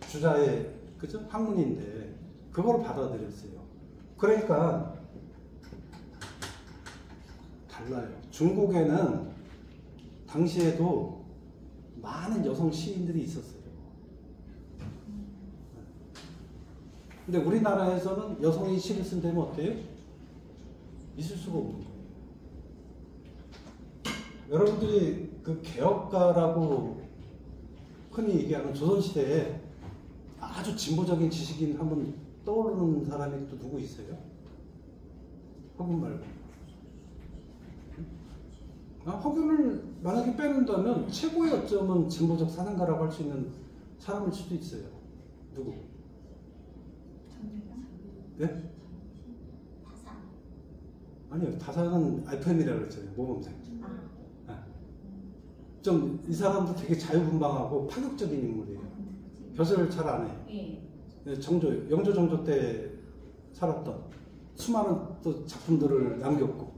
주자의 그죠? 학문인데 그걸 받아들였어요. 그러니까 달라요. 중국에는 당시에도 많은 여성 시인들이 있었어요. 근데 우리나라에서는 여성이 시를 쓴다면 어때요? 있을 수가 없는 거예요. 여러분들이 그 개혁가라고 흔히 얘기하는 조선시대에 아주 진보적인 지식인 한번 떠오르는 사람이 또 누구 있어요? 허균 말고. 허균을 만약에 빼놓는다면 최고의 어쩌면 진보적 사상가라고 할 수 있는 사람일 수도 있어요. 누구? 네? 다산. 아니요, 다산은 IPM이라고 그랬잖아요. 모범생. 좀 이 사람도 되게 자유분방하고 파격적인 인물이에요. 벼슬을 잘 안 해요. 예. 정조, 영조 정조 때 살았던 수많은 또 작품들을 남겼고,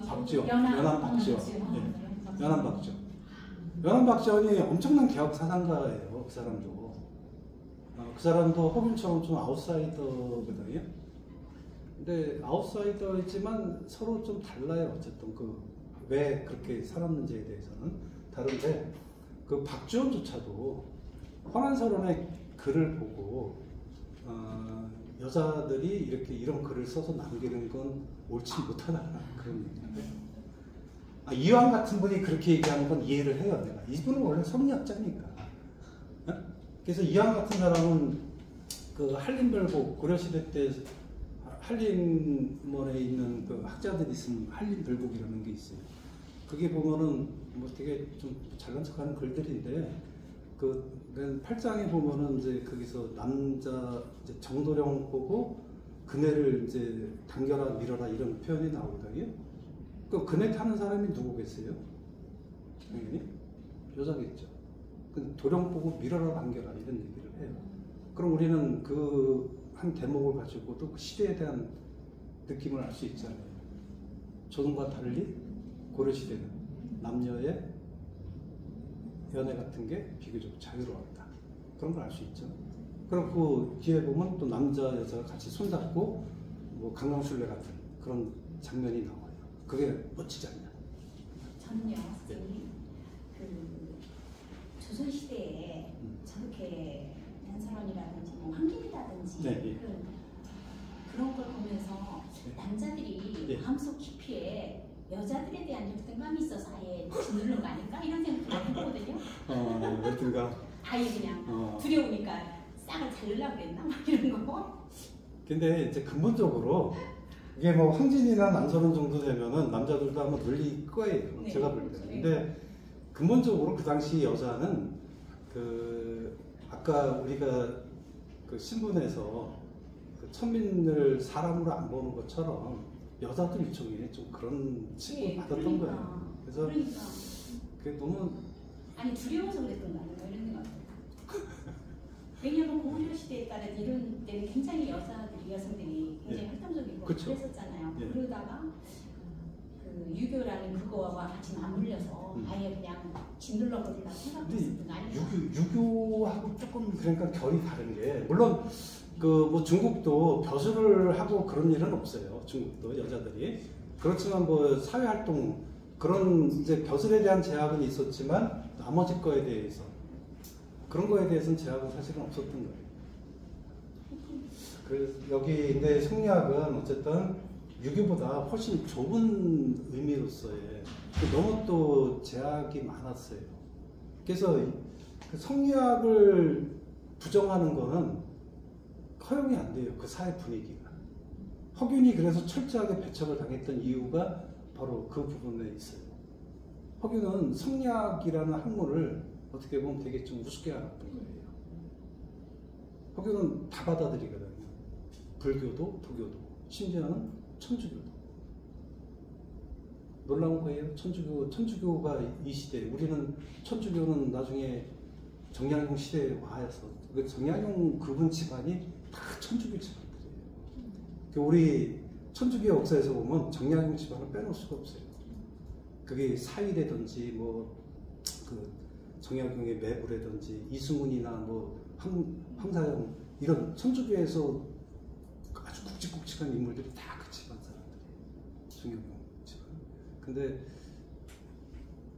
박지원, 연안 박지원, 예. 연안 박지원. 연안 박지원이 엄청난 개혁 사상가예요. 그 사람도. 그 사람도 허균처럼 좀 아웃사이더거든요. 근데 아웃사이더이지만 서로 좀 달라요. 어쨌든 그 왜 그렇게 살았는지에 대해서는 다른데, 그 박지원조차도 헌안설원의 글을 보고 여자들이 이렇게 이런 글을 써서 남기는 건 옳지 못하다 그런 얘기인데, 이왕 같은 분이 그렇게 얘기하는 건 이해를 해요. 내가 이분은 원래 성리학자니까. 그래서 이왕 같은 사람은 그 한림별곡 고려시대 때 한림원에 있는 그 학자들이 쓴 한림별곡이라는 게 있어요. 그게 보면은 뭐 되게 좀 잘난 척하는 글들인데, 그 맨 8장에 보면은 이제 거기서 남자 이제 정도령 보고 그네를 이제 당겨라 밀어라 이런 표현이 나오거든요. 그 그네 타는 사람이 누구겠어요? 당연히 여자겠죠. 그 도령 보고 밀어라 당겨라 이런 얘기를 해요. 그럼 우리는 그 한 대목을 가지고도 그 시대에 대한 느낌을 알 수 있잖아요. 조선과 달리 고려시대는 남녀의 연애 같은 게 비교적 자유로웠다. 그런 걸 알 수 있죠. 그리고 그 뒤에 보면 또 남자 여자가 같이 손잡고 뭐 강강술래 같은 그런 장면이 나와요. 그게 멋지지 않냐? 저는요, 선생님, 그 조선시대에 저렇게 연설원이라든지 뭐 황길이라든지 네, 그런 걸 보면서 남자들이 마음속 깊이에 여자들에 대한 열등감이 있어서 아예 짓누른 거 아닐까? 이런 생각도 해보거든요. 열등감. 아예 그냥 두려우니까 싹을 자르려고 그랬나? 막 이런 거. 근데 이제 근본적으로 이게 뭐 황진이나 남선원 정도 되면은 남자들도 아마 놀릴 거예요. 네, 제가 볼 때. 근데 근본적으로 그 당시 여자는 그 아까 우리가 그 신문에서 그 천민을 사람으로 안 보는 것처럼 여자들 일종의 좀 그런 취급을 받았던 거예요. 그래서 그게 너무 아니 두려워서 그랬던 거 아닌가 이런 생각. 왜냐하면 고구려 시대에 따른 이런 때는 굉장히 여성들이 굉장히 활동적이고 그랬었잖아요. 예. 그러다가 그 유교라는 그거와 같이 맞물려서 아예 그냥 짓눌러 버리려고 생각했을 거 아니에요? 유교하고 조금 그러니까 결이 다른 게 물론 그 뭐 중국도 벼슬을 하고 그런 일은 없어요. 중국도 여자들이 그렇지만 뭐 사회 활동 그런 이제 벼슬에 대한 제약은 있었지만 나머지 거에 대해서 그런 거에 대해서는 제약은 사실은 없었던 거예요. 그래서 여기 근데 성리학은 어쨌든 유교보다 훨씬 좁은 의미로서의 너무 또 제약이 많았어요. 그래서 그 성리학을 부정하는 거는 허용이 안 돼요. 그 사회 분위기가. 허균이 그래서 철저하게 배척을 당했던 이유가 바로 그 부분에 있어요. 허균은 성리학이라는 학문을 어떻게 보면 되게 좀 우습게 알았던 거예요. 허균은 다 받아들이거든요. 불교도, 도교도, 심지어는 천주교도. 놀라운 거예요. 천주교가 이 시대에, 우리는 천주교는 나중에 정약용 시대에 와서, 그 정약용 그분 집안이 다 천주교 집안들이에요. 우리 천주교 역사에서 보면 정약용 집안을 빼놓을 수가 없어요. 그게 사위라든지, 뭐, 그, 정약용의 매부라든지, 이승훈이나 뭐, 황사영, 이런 천주교에서 아주 굵직굵직한 인물들이 다 그 집안 사람들이에요. 정약용 집안. 근데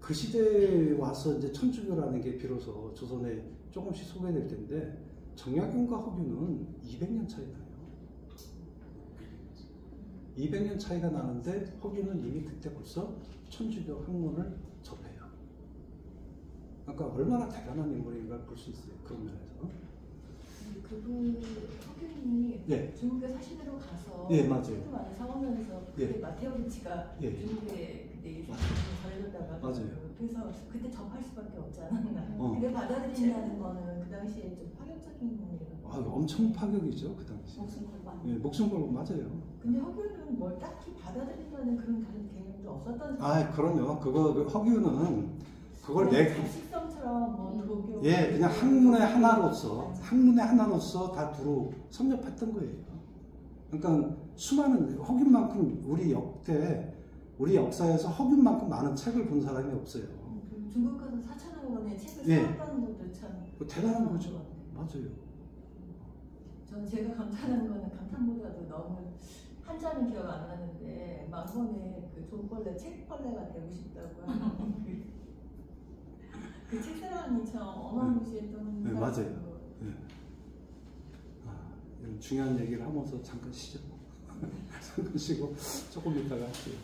그 시대에 와서 이제 천주교라는 게 비로소 조선에 조금씩 소개될 텐데, 정약용과 허균은 200년 차이 나요. 200년 차이가 나는데 허균은 이미 그때 벌써 천주교 학문을 접해요. 그러니까 얼마나 대단한 인물인가 볼 수 있어요. 그런 면에서. 그분 허균이 예. 중국에 사신으로 가서 예, 맞아요. 책을 많이 사오면서 예. 그때 마테오리치가 예. 중국에 그때 전해졌다가 맞아요. 그래서 그때 접할 수밖에 없지 않았나. 어. 그게 받아들인다는 거는 그 당시에 좀 파격적인 일이라고. 아, 엄청 파격이죠. 그 당시. 목숨 걸고 안 예, 목숨 걸고 맞아요. 근데 허균은 뭘 딱히 받아들인다는 그런 다른 개념도 없었던. 아, 그럼요. 그거 그 허균은 그걸 식성처럼 뭐 도교. 예, 그냥 학문의 하나로서 다 두루 섭렵했던 거예요. 그러니까 수많은 허균만큼 우리 역사에서 허균만큼 많은 책을 본 사람이 없어요. 중국 가서 4,000원 원의 책을 예. 사왔다는 것도 참 대단한 거죠. 맞아요. 저는 제가 감탄하는 거는 감탄보다도 너무 한자는 기억 안 나는데 망원에 그 종벌레 책벌레가 되고 싶다고 하는 그 책사랑이 참 어마무시했던. 네, 맞아요. 네. 아, 이런 중요한 얘기를 하면서 잠깐 쉬죠. 잠깐 쉬고 조금 이따가 할게요.